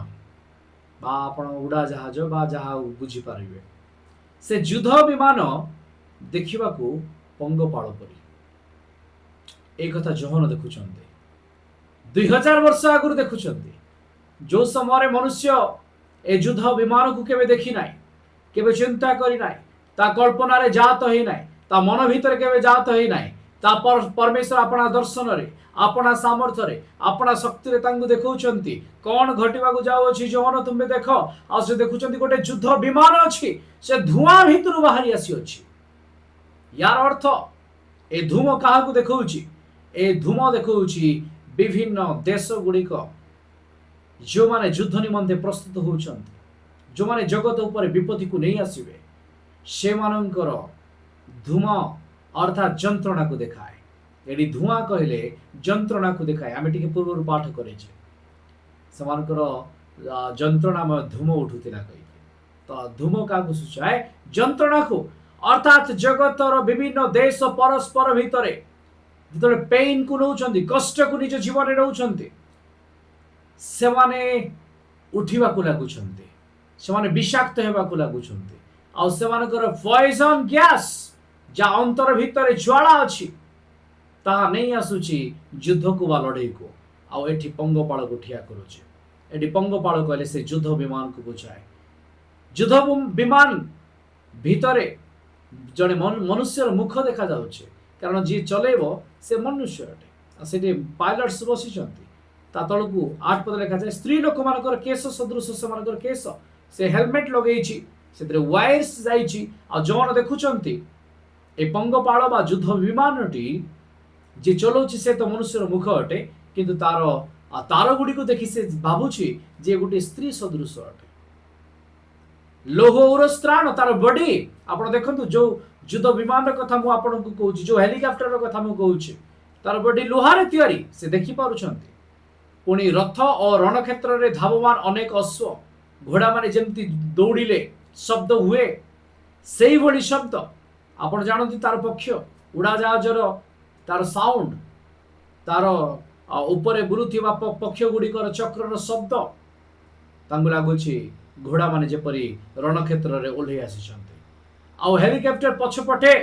[SPEAKER 1] ବା ଆପଣ ଉଡ଼ାଜାହାଜ ବା ଯାହା ବୁଝିପାରିବେ, ସେ ଯୁଦ୍ଧ ବିମାନ ଦେଖିବାକୁ ପଙ୍ଗପାଳ ପରି। এই কথা ଯୋହନ ଦେଖୁଛନ୍ତି। 2000 ବର୍ଷ ଆଗରୁ ଦେଖୁଛନ୍ତି, ଯେଉଁ ସମୟରେ ମନୁଷ୍ୟ ଏ ଯୁଦ୍ଧ ବିମାନକୁ କେବେ ଦେଖି ନାହିଁ, କେବେ ଚିନ୍ତା କରି ନାହିଁ, ତା କଳ୍ପନାରେ ଜାତ ହେଇନାହିଁ, ତା ମନ ଭିତରେ କେବେ ଜାତ ହେଇନାହିଁ, ତା ପରମେଶ୍ୱର ଆପଣା ଦର୍ଶନରେ, ଆପଣା ସାମର୍ଥ୍ୟରେ, ଆପଣା ଶକ୍ତିରେ ତାଙ୍କୁ ଦେଖାଉଛନ୍ତି କ'ଣ ଘଟିବାକୁ ଯାଉଅଛି। ଯୋହନ ତୁମେ ଦେଖ, ଆଉ ସେ ଦେଖୁଛନ୍ତି ଗୋଟେ ଯୁଦ୍ଧ ବିମାନ ଅଛି, ସେ ଧୂଆଁ ଭିତରୁ ବାହାରି ଆସିଅଛି। ୟାର ଅର୍ଥ ଏ ଧୂମ କାହାକୁ ଦେଖାଉଛି? ଏ ଧୂମ ଦେଖାଉଛି ବିଭିନ୍ନ ଦେଶ ଗୁଡ଼ିକ जो माने युद्ध निमंते प्रस्तुत होउछन्ति, जो माने जगत ऊपर विपत्ति को नहीं आसीबे, से मानकर धूम अर्थात जंत्रणा को देखाए। एडी धुआं कहले जंत्रणा को देखाए। आमे टिके पूर्व पाठ करेछे समानकर जंत्रणा में धूम उठुतिला कहि। तो धूम का सूचाए जंत्रणा को, अर्थात जगतर विभिन्न देश परस्पर भितरे जिते पेन को नौचंती, कष्ट को निज जीवन नौचंती, से माने उठिबा को लागुछंती, से माने विषाक्त हेबा को लागुछंती, आ से मानकर पॉइजन गैस जा अंतर भितरे ज्वाला अछि ताहा नहीं आसुची युद्ध को बा लड़ाई को। आ एठी पंगपाल को ठिया करूचे। एठी पंगपाल कहले से युद्ध विमान को बुझाए। युद्ध विमान भितरे जड़े मनुष्यर मुख देखा जाउछे, कारण जी चलेबो से मनुष्य अटे। से पायलट्स बसिचंती ता तळकू 8 पद लेखा जाए स्त्री लोक मानकर केश सदृश से मानकर केश, से हेलमेट लगेइछि, सेतरे वायर्स जाइछि। आ जौन देखुचंती ए पंगपाल बा युद्ध विमानटी जे चलोछि से तो मनुष्यर मुख अटे, किंतु तार गुडी को देखि से भाबुछि जे गोटे स्त्री सदृश अटे। लोह उरस्त्राण तार बॉडी आपण देखंतु, जो युद्ध विमान र कथा मु आपण को कहूछि, जो हेलिकॉप्टर र कथा मु कहूछि, तार बॉडी लोहारे तयारी से देखि पारुछंती। पुणी रथ और रणक्षेत्र रे धावमान अनेक अश्व घोड़ा माने जेमती दौड़िले शब्द हुए, सेही भली शब्द आपण जानती। तार पक्ष उड़ाजहाजर तार साउंड, तार ऊपर बुलुथिबा पक्ष गुड़िकर चक्रर शब्द तांगु लागुछि घोड़ा माने जेपरी रणक्षेत्र रे ओल्हे आसिछन्ते। आ हेलिकॉप्टर पछपटे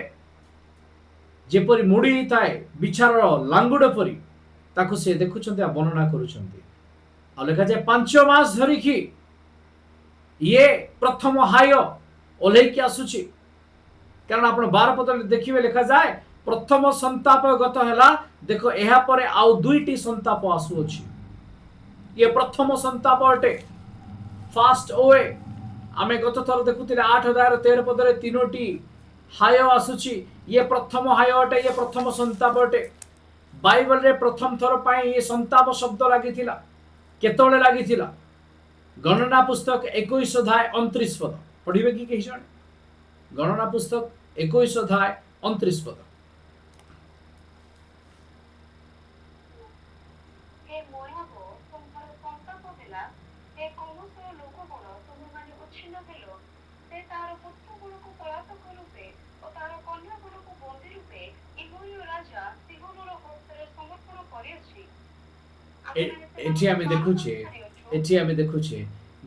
[SPEAKER 1] जेपरी मुड़ी थाए बिछार लांगुड़ परी ताकू से देखुछन्ते आ वर्णना करूछन्ते। आ लेखा जाय 5 मास धरिकी ये प्रथम हाय ओल्हे के आसुछि, कारण आपण 12 पद देखिबे लेखा जाय प्रथम संताप गत हैला। देखो एहा परे आउ दुईटी संताप आसुछि। ये प्रथम संताप अटे, फास्ट ओए। आमे गत थर देखुतिले 8 अध्याय 13 पदरे तीनोटी हाय आसुछि। ये प्रथम हाय अटे, ये प्रथम संताप अटे। बाइबल रे प्रथम थर पाई ये संताप शब्द लागिथिला। केतोले लागिथिला? गणना पुस्तक 21 अध्याय 29 पद पढ़िबे कि कहि जण? गणना पुस्तक 21 अध्याय 29 पद।
[SPEAKER 2] हे मोयाब तुम्हार संताप देला, हे कौनसर लोकगण तुमମାନେ ଉଚ୍ଛିନ୍ନ ହେଲ। ସେ ତାର ପୁତ୍ରଗଣକୁ ପଳାତକ ରୂପେ ଓ ତାର କନ୍ୟାଗଣକୁ ବନ୍ଦୀ ରୂପେ ଇହୁଦୀୟ ରାଜା ସିହୋନର ହସ୍ତରେ ସମର୍ପଣ କରିଅଛି।
[SPEAKER 1] एठी आमे देखुछे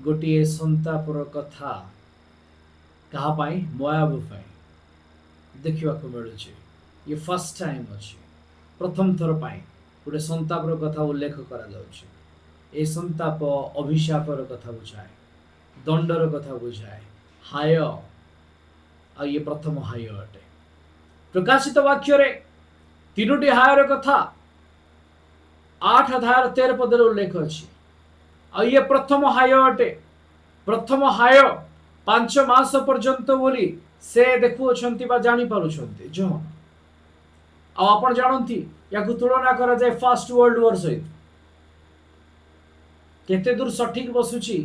[SPEAKER 1] गोटिए संतापर कथा कहा पाई मोयाब पाई देखिबा को मिलुछे। ये फर्स्ट टाइम अछि, प्रथम थर पाई गोटे संतापर कथा उल्लेख करा जाउछे। ए संताप अभिशापर कथा बुझाए, दंडर कथा बुझाए, हाय। आ ये प्रथम हाय अटे। प्रकाशित वाक्य रे तीनोटी हायर कथा 8 अध्याय 13 पदर उल्लेख अछि। आ ये प्रथम हाय अटे। प्रथम हाय 5 मास पर्यंत बोली से देखु अछंती बा जानि पारुछंती। जो आ आपण जानंती याकु तुलना करा जाय फर्स्ट वर्ल्ड वॉर सहित। केते दूर सठिक बसुची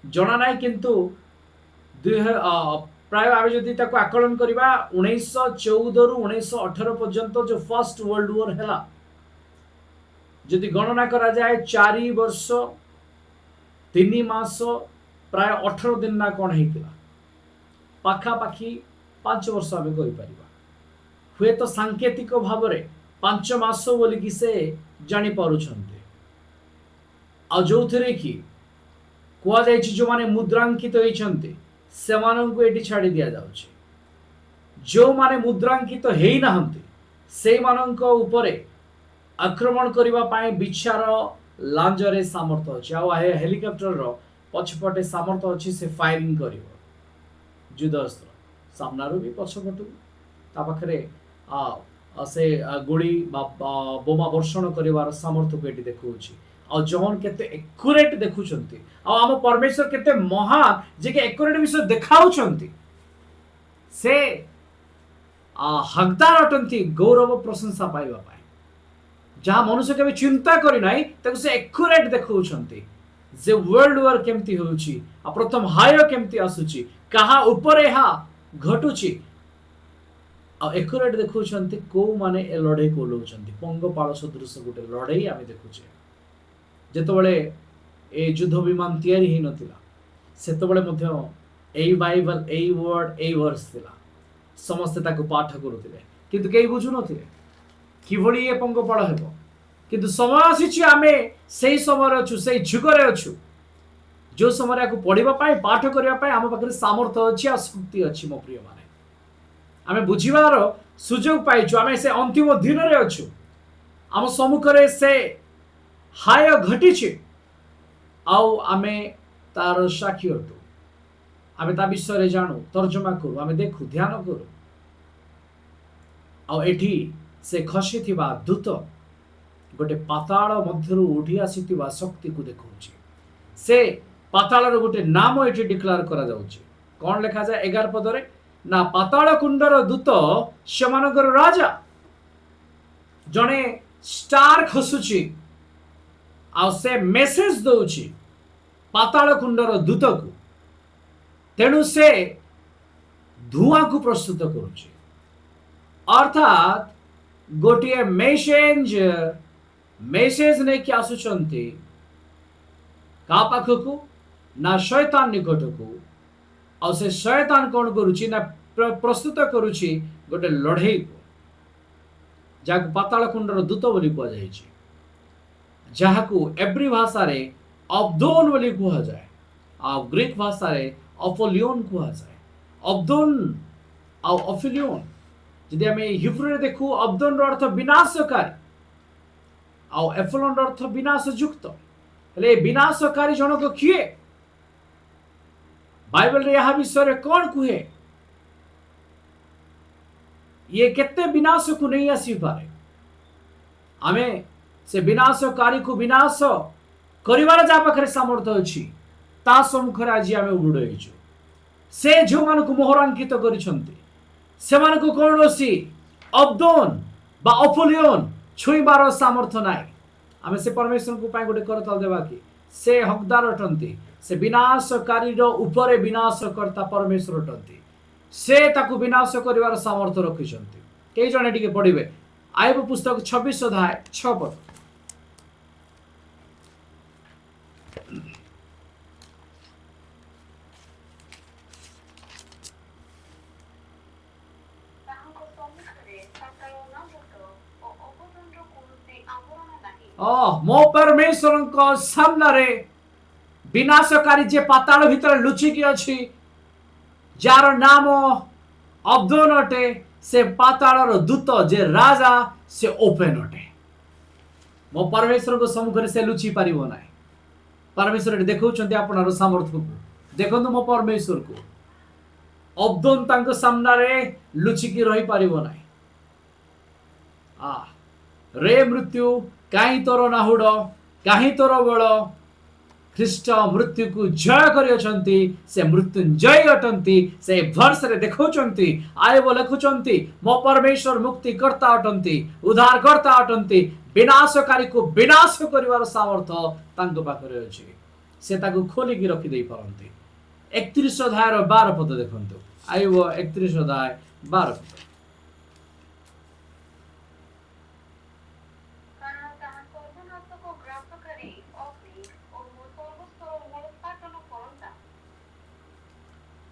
[SPEAKER 1] जना नाही, किंतु प्राय आमे जदि ताको आकलन करिबा 1914 रु 1918 पर्यंत जो फर्स्ट वर्ल्ड वॉर हैला, जदि गणना करा जाए 4 वर्ष 3 मास प्राय 18 दिन ना कौन होता पाखा पाखी 5 वर्ष आम कहीपर हुए तो सांकेतिक भाव में 5 मास बोलिकी से जापर जो थे कि कहुई जो मैंने मुद्रांकित होती से ये छाड़ी दि जाऊे। जो मैंने मुद्रांकित होना से आक्रमण करने विचार लांजरे सामर्थ अच्छे। हेलिकॉप्टर पछपटे सामर्थ अच्छी से फायरिंग कर युद्धस्त्र सामनारू भी पछपटू पाखे से गोली बोमा वर्षण कर सामर्थ को ये देखा आ जौन केते एक्यूरेट देखुंट आम परमेश्वर केते महान जे के एक्यूरेट विषय देखाऊं से हकदार अटंती गौरव प्रशंसा पाइबा जहाँ मनुष्य के चिंता करी से एक्यूरेट देखुंट जे वर्ल्ड वार केमती होउची आ प्रथम हाय केमती आसुची कहा ऊपर हा घटुची आ एक्युरेट देखुछंती को माने ए लड़ाई को लोचंती पंगपाल सदृश गोटे लड़ाई आमे देखुचे जेतबळे ए युद्ध विमान तयारी ही नथिला सेतबळे मध्य एई बाइबल एई वर्ड एई वर्स थिला समस्त ताको पाठ करूथिले किंतु केही बुझु नथिले किभଳି ए पंगपाल हेबो किंतु समय आसीछि आमे सेही समय अछु सेही जुगरे अछु जो समय को पढ़िबा पाई पाठ करिबा पाई हम पाखरे सामर्थ्य अछि आ शक्ति अछि मो प्रिय माने आमे बुझिबार सुजोग पाइछु आमे से अंतिम दिन रे अछु हम सम्मुखरे से हाय घटिछि आउ आमे तार साक्षी अटु आमे ता विषय रे जानु तर्जमा करू आमे देखु ध्यान करू आउ एठी से खसी थिबा दूत गोटे पाताल मध्यरु उठी आसीथिबा शक्ति को देखौछि से पातालर गोटे नाम एठी डिक्लेयर करा जाउछि कोन लिखा जाय 11 पदरे ना पाताल कुंडर दूत सेमानकर राजा जणे स्टार खसुछि आ से मेसेज दउछि पाताल कुंडर दूत को तेणु से धुआं को प्रस्तुत करुछि अर्थात गोटे मेसेज नहीं कि आसुचंती का पाखकु ना शैतान निकट को और से शैतान कौन करुछि ना प्रस्तुत करुछि गोटे लड़ाई को जाको पाताल कुंडर दूत बोली कुआ जाइछि जहाकू एब्री भाषा रे अब्दोन बोली कुआ जाए आ ग्रीक भाषा रे अपोलियन कुआ जाए अब्दोन आ अफिलियन यदि आम हिब्रू रे देखू अब्दोन रो अर्थ विनाशकारी आ एफोलन रो अर्थ विनाशयुक्त हेले विनाशकारी जनक किए बाइबल रे यह विषय रे कौन कुहे ये केते विनाश को नहीं आसी पारे आमे से विनाशकारी को विनाश करिवार जा पाखरे सामर्थ्य अछि ता सम्मुखरे आज आमे उडैछु से जो मान को मोहरांकित करिसंती से मान को कौनसी अब्दोन बा अपोलियन छुईबार सामर्थ्य नाई आमे से परमेश्वर को पाई गोटे करतल देबा कि से हकदार अटंती से विनाशकारी रो ऊपर विनाशकर्ता परमेश्वर अटंती से ताकू विनाश करिवार सामर्थ्य रखिसंती केई जणे टिके पढिबे आयब पुस्तक 26 अध्याय 6 पद मो परमेश्वर को सामने विनाशकारी जे पाताल भीतर लुचिकी अछि जार नाम अब्दोन अटे से पाताल दूत जे राजा से ओपन अटे मो परमेश्वर को सम्मुख से लुचि पारिबो नाही परमेश्वर देखौछन्ती आपनार सामर्थ्य को देखंतु मो परमेश्वर को अब्दोन तांको सामने रे लुचिकी रही पारिबो नाही रे मृत्यु काई तोर नाहुड काई तोर बल ख्रीष्ट मृत्यु को जय करियछंती से मृत्युंजय अटंती से वर्ष रे देखौछंती आयब लिखुछंती मो परमेश्वर मुक्ति करता अटंती उद्धार करता अटंती विनाशकारी को विनाश करिवार सामर्थ्य तांको पाखरे अछि से ताको खोली की रखि देई परंती 31 अध्याय 12 पद देखंतु आयब 31 अध्याय 12 पद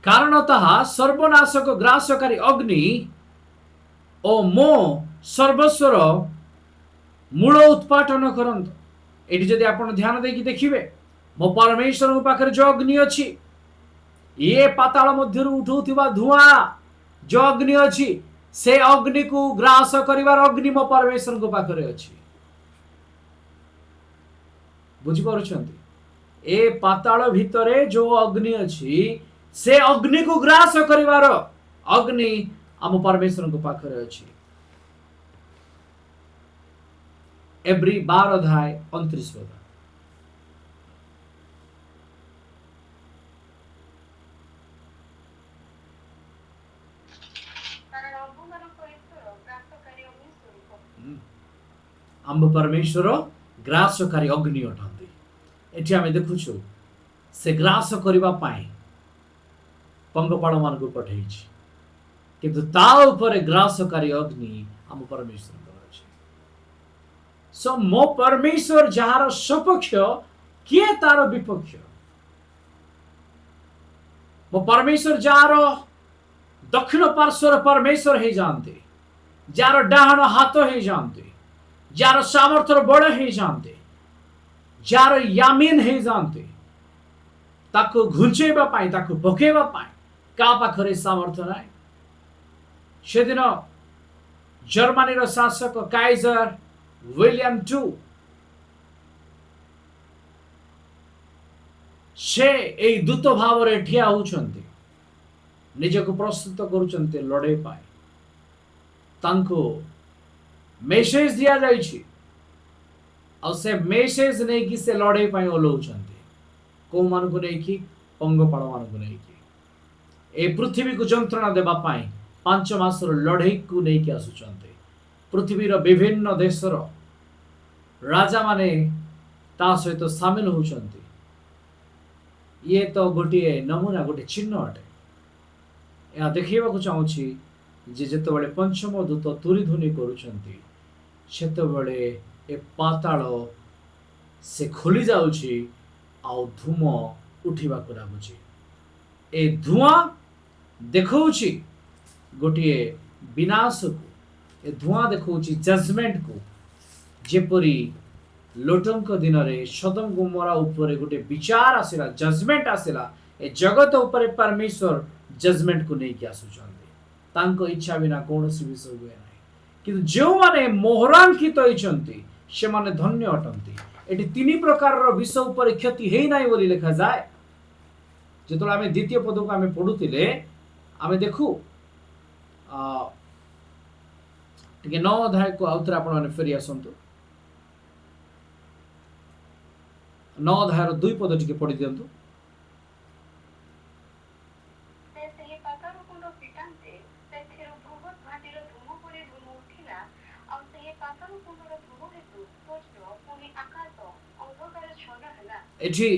[SPEAKER 1] कारण ताहा सर्वनाशक ग्रासकारी अग्नि ओ मो सर्वस्वर मूल उत्पाटन करंत एटी जदि आपण ध्यान देकी देखिबे मो परमेश्वर पाखरे जो अग्नि अछि ये पाताल मध्यरु उठौथिबा धुआं जो अग्नि अछि से अग्नि को ग्रास करिवार अग्नि मो परमेश्वर को पाखरे अछि बुझि पारुछंती ए पाताल भितरे जो अग्नि अछि से अग्नि को ग्रास करिवार अग्नि आम परमेश्वर को पाखरे अछि एब्री 12 अध्याय 29 पद आम परमेश्वर ग्रासकारी अग्नि अटंती ଏଠି ଆମେ ଦେଖୁଛୁ ସେ ଗ୍ରାସ କରିବା ପାଇଁ ପଙ୍ଗପାଳ ମାନଙ୍କୁ ପଠେଇଛି, କିନ୍ତୁ ତା ଉପରେ ଗ୍ରାସକାରୀ ଅଗ୍ନି ଆମ ପରମେଶ୍ୱରଙ୍କର ଅଛି। ସୋ ମୋ ପରମେଶ୍ୱର ଯାହାର ସପକ୍ଷ, କିଏ ତାର ବିପକ୍ଷ? ମୋ ପରମେଶ୍ୱର ଯାହାର ଦକ୍ଷିଣ ପାର୍ଶ୍ୱର ପରମେଶ୍ୱର ହେଇଯାଆନ୍ତି, ଯାହାର ଡାହାଣ ହାତ ହେଇଯାଆନ୍ତି, ଯାହାର ସାମର୍ଥ୍ୟର ବଳ ହେଇଯାଆନ୍ତି, ଯାହାର ୟାମିନ ହେଇଯାଆନ୍ତି, ତାକୁ ଘୁଞ୍ଚେଇବା ପାଇଁ, ତାକୁ ପକେଇବା ପାଇଁ କାହା ପାଖରେ ସାମର୍ଥ୍ୟ ନାହିଁ। ସେଦିନ ଜର୍ମାନୀର ଶାସକ କାଇଜର ୱିଲିୟମ II ସେ ଏଇ ଦୂତ ଭାବରେ ଠିଆ ହେଉଛନ୍ତି, ନିଜକୁ ପ୍ରସ୍ତୁତ କରୁଛନ୍ତି ଲଢ଼େଇ ପାଇଁ। ତାଙ୍କୁ ମେସେଜ ଦିଆଯାଇଛି, ଆଉ ସେ ମେସେଜ ନେଇକି ସେ ଲଢ଼େଇ ପାଇଁ ଓହ୍ଲଉଛନ୍ତି। କୋଉମାନଙ୍କୁ ନେଇକି? ପଙ୍ଗପାଳ ମାନଙ୍କୁ ନେଇକି ଏ ପୃଥିବୀକୁ ଯନ୍ତ୍ରଣା ଦେବା ପାଇଁ 5 ମାସର ଲଢ଼େଇକୁ ନେଇକି ଆସୁଛନ୍ତି। ପୃଥିବୀର ବିଭିନ୍ନ ଦେଶର ରାଜାମାନେ ତା ସହିତ ସାମିଲ ହେଉଛନ୍ତି। ଇଏ ତ ଗୋଟିଏ ନମୁନା, ଗୋଟିଏ ଚିହ୍ନ ଅଟେ। ଏହା ଦେଖେଇବାକୁ ଚାହୁଁଛି ଯେ ଯେତେବେଳେ ପଞ୍ଚମ ଦୂତ ତୁରି ଧ୍ୱନି କରୁଛନ୍ତି, ସେତେବେଳେ ଏ ପାତାଳ ସେ ଖୋଲି ଯାଉଛି, ଆଉ ଧୂମ ଉଠିବାକୁ ଲାଗୁଛି। ଏ ଧୂଆଁ ଦେଖଉଛି ଗୋଟିଏ ବିନାଶକୁ, ଏ ଧୂଆଁ ଦେଖଉଛି ଜଜମେଣ୍ଟକୁ। ଯେପରି ଲୋଟଙ୍କ ଦିନରେ ସୋଦମ ଗୋମରା ଉପରେ ଗୋଟେ ବିଚାର ଆସିଲା, ଜଜମେଣ୍ଟ ଆସିଲା, ଏ ଜଗତ ଉପରେ ପରମେଶ୍ୱର ଜଜମେଣ୍ଟକୁ ନେଇକି ଆସୁଛନ୍ତି। ତାଙ୍କ ଇଚ୍ଛା ବିନା କୌଣସି ବିଷୟ ହୁଏ ନାହିଁ। କିନ୍ତୁ ଯେଉଁମାନେ ମୋହରାଙ୍କିତ ହେଇଛନ୍ତି ସେମାନେ ଧନ୍ୟ ଅଟନ୍ତି। ଏଠି 3 ପ୍ରକାରର ବିଷୟ ଉପରେ କ୍ଷତି ହେଇନାହିଁ ବୋଲି ଲେଖାଯାଏ। ଯେତେବେଳେ ଆମେ ଦ୍ୱିତୀୟ ପଦକୁ ଆମେ ପଢୁଥିଲେ, ଆମେ ଦେଖୁ ଟିକେ 9 ଅଧ୍ୟାୟକୁ ଆଉଥରେ ଆପଣମାନେ ଫେରି ଆସନ୍ତୁ। 9 ଅଧ୍ୟାୟର 2 ପଦ ଟିକେ ପଢି ଦିଅନ୍ତୁ। ଏଠି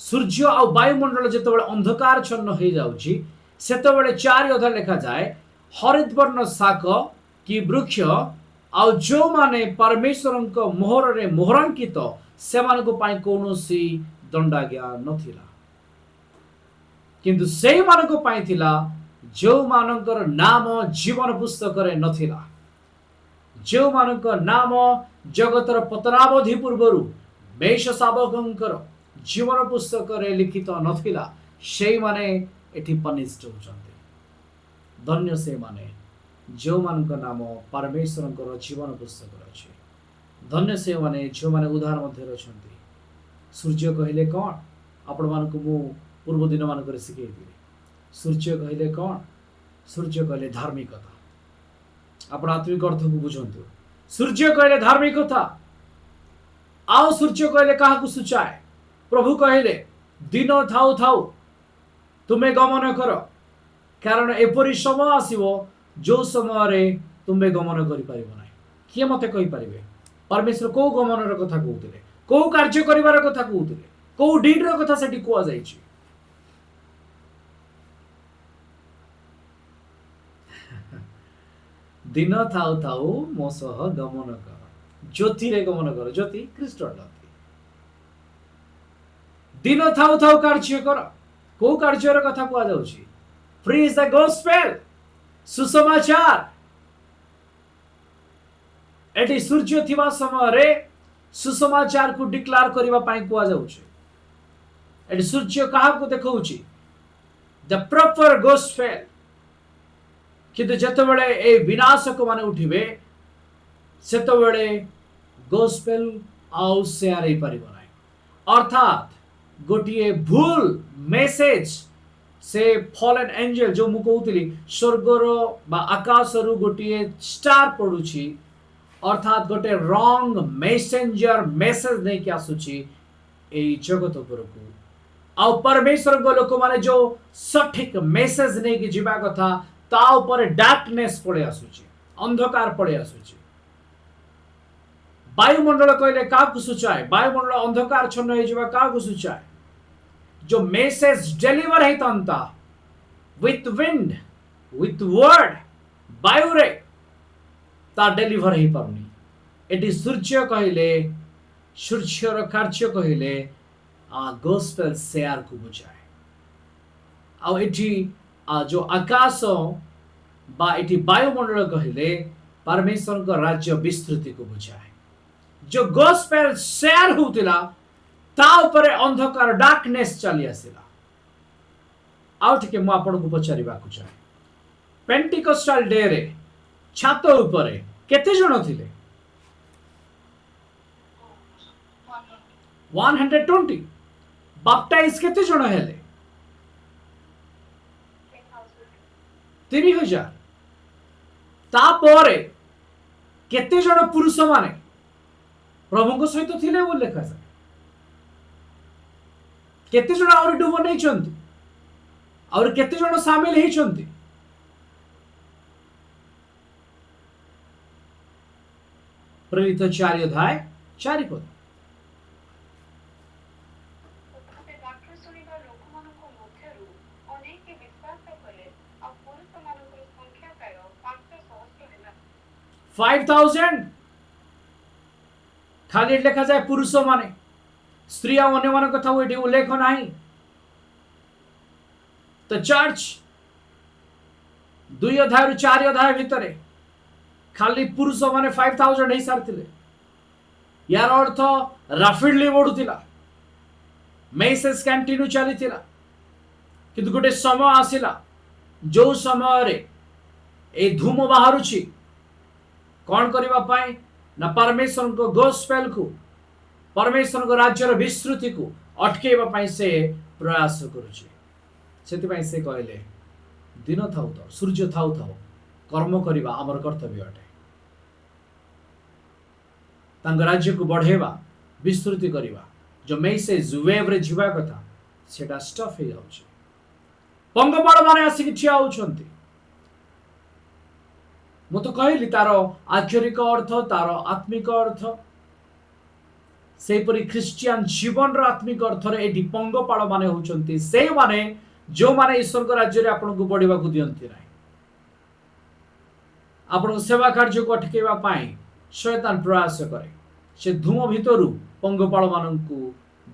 [SPEAKER 1] ସୂର୍ଯ୍ୟ ଆଉ ବାୟୁମଣ୍ଡଳ ଯେତେବେଳେ ଅନ୍ଧକାରଚ୍ଛନ୍ନ ହେଇଯାଉଛି, ସେତେବେଳେ 4 ଅଧ୍ୟାୟ ଲେଖାଯାଏ, ହରିତବର୍ଣ୍ଣ ଶାକ କି ବୃକ୍ଷ ଆଉ ଯେଉଁମାନେ ପରମେଶ୍ୱରଙ୍କ ମୋହରରେ ମୋହରାଙ୍କିତ, ସେମାନଙ୍କ ପାଇଁ କୌଣସି ଦଣ୍ଡାଜ୍ଞା ନଥିଲା। କିନ୍ତୁ ସେଇମାନଙ୍କ ପାଇଁ ଥିଲା ଯେଉଁମାନଙ୍କର ନାମ ଜୀବନ ପୁସ୍ତକରେ ନଥିଲା, ଯେଉଁମାନଙ୍କ ନାମ ଜଗତର ପତନାବଧି ପୂର୍ବରୁ ମେଷ ଶାବକଙ୍କର ଜୀବନ ପୁସ୍ତକରେ ଲିଖିତ ନଥିଲା, ସେଇମାନେ ଏଠି ପନିଷ୍ଟ ହେଉଛନ୍ତି। ଧନ୍ୟ ସେଇମାନେ ଯେଉଁମାନଙ୍କ ନାମ ପରମେଶ୍ୱରଙ୍କର ଜୀବନ ପୁସ୍ତକରେ ଅଛି। ଧନ୍ୟ ସେଇମାନେ ଯେଉଁମାନେ ଉଦ୍ଧାର ମଧ୍ୟରେ ଅଛନ୍ତି। ସୂର୍ଯ୍ୟ କହିଲେ କ'ଣ? ଆପଣମାନଙ୍କୁ ମୁଁ ପୂର୍ବ ଦିନମାନଙ୍କରେ ଶିଖେଇଥିଲି। ସୂର୍ଯ୍ୟ କହିଲେ କ'ଣ? ସୂର୍ଯ୍ୟ କହିଲେ ଧାର୍ମିକତା। ଆପଣ ଆତ୍ମିକ ଅର୍ଥକୁ ବୁଝନ୍ତୁ। ସୂର୍ଯ୍ୟ କହିଲେ ଧାର୍ମିକତା। ଆଉ ସୂର୍ଯ୍ୟ କହିଲେ କାହାକୁ ସୂଚାଏ? ପ୍ରଭୁ କହିଲେ ଦିନ ଥାଉ ଥାଉ ତୁମେ ଗମନ କର, କାରଣ ଏପରି ସମୟ ଆସିବ ଯୋଉ ସମୟରେ ତୁମେ ଗମନ କରିପାରିବ ନାହିଁ। କିଏ ମତେ କହିପାରିବେ ପରମେଶ୍ୱର କୋଉ ଗମନର କଥା କହୁଥିଲେ? କୋଉ କାର୍ଯ୍ୟ କରିବାର କଥା କହୁଥିଲେ? କୋଉ ଡିଡର କଥା ସେଠି କୁହାଯାଇଛି? ଦିନ ଥାଉ ଥାଉ ମୋ ସହ ଗମନ କର, ଜ୍ୟୋତିରେ ଗମନ କର। ଜ୍ୟୋତି ଖ୍ରୀଷ୍ଟ ଅଟନ୍ତି। ଦିନ ଥାଉ ଥାଉ କାର୍ଯ୍ୟ କର। କୋଉ କାର୍ଯ୍ୟର କଥା କୁହାଯାଉଛି? ପ୍ରିଚ୍ ଦ ଗସ୍ପେଲ, ସୁସମାଚାର। ଏଠି ସୂର୍ଯ୍ୟ ଥିବା ସମୟରେ ସୁସମାଚାରକୁ ଡିକ୍ଲାର କରିବା ପାଇଁ କୁହାଯାଉଛି। ଏଠି ସୂର୍ଯ୍ୟ କାହାକୁ ଦେଖାଉଛି? ଦ ପ୍ରପର ଗସ୍ପେଲ। କିନ୍ତୁ ଯେତେବେଳେ এই ବିନାଶକ ମାନେ ଉଠିବେ, ସେତେବେଳେ ଗସ୍ପେଲ ଆଉ ସେୟାର ହେଇପାରିବ ନାହିଁ। ଅର୍ଥାତ୍ ଗୋଟିଏ ଭୁଲ ମେସେଜ, ସେ ଫଲେନ୍ ଏଞ୍ଜେଲ, ଯୋଉ ମୁଁ କହୁଥିଲି ସ୍ୱର୍ଗର ବା ଆକାଶରୁ ଗୋଟିଏ ଷ୍ଟାର ପଡୁଛି, ଅର୍ଥାତ୍ ଗୋଟେ ରଙ୍ଗ ମେସେଞ୍ଜର ମେସେଜ ନେଇକି ଆସୁଛି ଏଇ ଜଗତ ଉପରକୁ। ଆଉ ପରମେଶ୍ୱରଙ୍କ ଲୋକମାନେ ଯୋଉ ସଠିକ ମେସେଜ ନେଇକି ଯିବା କଥା, ତା ଉପରେ ଡାର୍କନେସ୍ ପଳେଇ ଆସୁଛି, ଅନ୍ଧକାର ପଳେଇ ଆସୁଛି। वायुमंडल कहले काकु सूचाए वायुमंडल अंधकार छन्न हे जिबा काकु सूचाए जो मेसेज डिलीवर हेतंता विथ विंड विथ वर्ड वायु रे ता डिलीवर हे पारुनी एटी सूर्य कहले सूर्यर कार्य कहले गोस्पेल शेयर को बुझाए आ एटी जो आकाश बा एटी वायुमंडल कहले परमेश्वर को राज्य विस्तृति को बुझाए जो गोस्पेल शेयर होतिला ता ऊपर अंधकार डार्कनेस चली आसिला आउ टिके मु आपन को पचारिबा को चाहे पेंटिकोस्टल डे रे छात ऊपर केते जण थिले 120 बाप्टाइज केते जण हेले 3000 तापर केते जण पुरुष माने प्रभु सहित थिले बोल लेखा जाए केते जण और डुबो नै छंती और केते जण शामिल हे छंती प्रेरित 4 अध्याय 4 पद
[SPEAKER 3] ଡାକ୍ତର ଶୁଣିବା ଲୋକମାନଙ୍କ ମଧ୍ୟରୁ ଅନେକେ ବିଶ୍ୱାସ କଲେ ଆଉ ପୁରୁଷମାନଙ୍କର ସଂଖ୍ୟା ପ୍ରାୟ 500 ହେଲା
[SPEAKER 1] 5000 खाली लेखा जाए पुरुष माने स्त्री और अन्य मान कथा वो उल्लेख नहीं तो चर्च 2 अध्याय 4 अध्याय भितर खाली पुरुष माने 5000 ही सारथिले यार अर्थ राफिडली बढ़ुतिला मेसेज कंटिन्यू चलीतिला किंतु गोटे समय आसिला जो समय रे ए धूम बाहरुछि कौन करबा पाए ना परमेश्वर को गोस्पेल को परमेश्वर को राज्यर विस्तृति को अटकेबा पाए से प्रयास करुछि सेति पाए से कहले दिन थाउ तो सूर्य थाउ थाउ कर्म करिबा हमर कर्तव्य अटे तांग राज्य को बढ़ेबा विस्तृति करिबा जो मेसेज वेव रे जीवा कथा सेटा स्टफ हे जाउछि पंगपाळ माने आसी ठिया होउछंती मु तो कहली तार आक्षरिक अर्थ तार आत्मिक अर्थ सेपरी ख्रिस्टियन जीवन रो आत्मिक अर्थ रे एडी पंगपाळ माने होउछंती से माने जो माने ईश्वर को राज्य रे आपन को बढ़िबा को दियंती नाही आपन को सेवा कार्य को अटकेबा पाई शैतान प्रयास करे से धूम भितरु पंगपाळ मानन को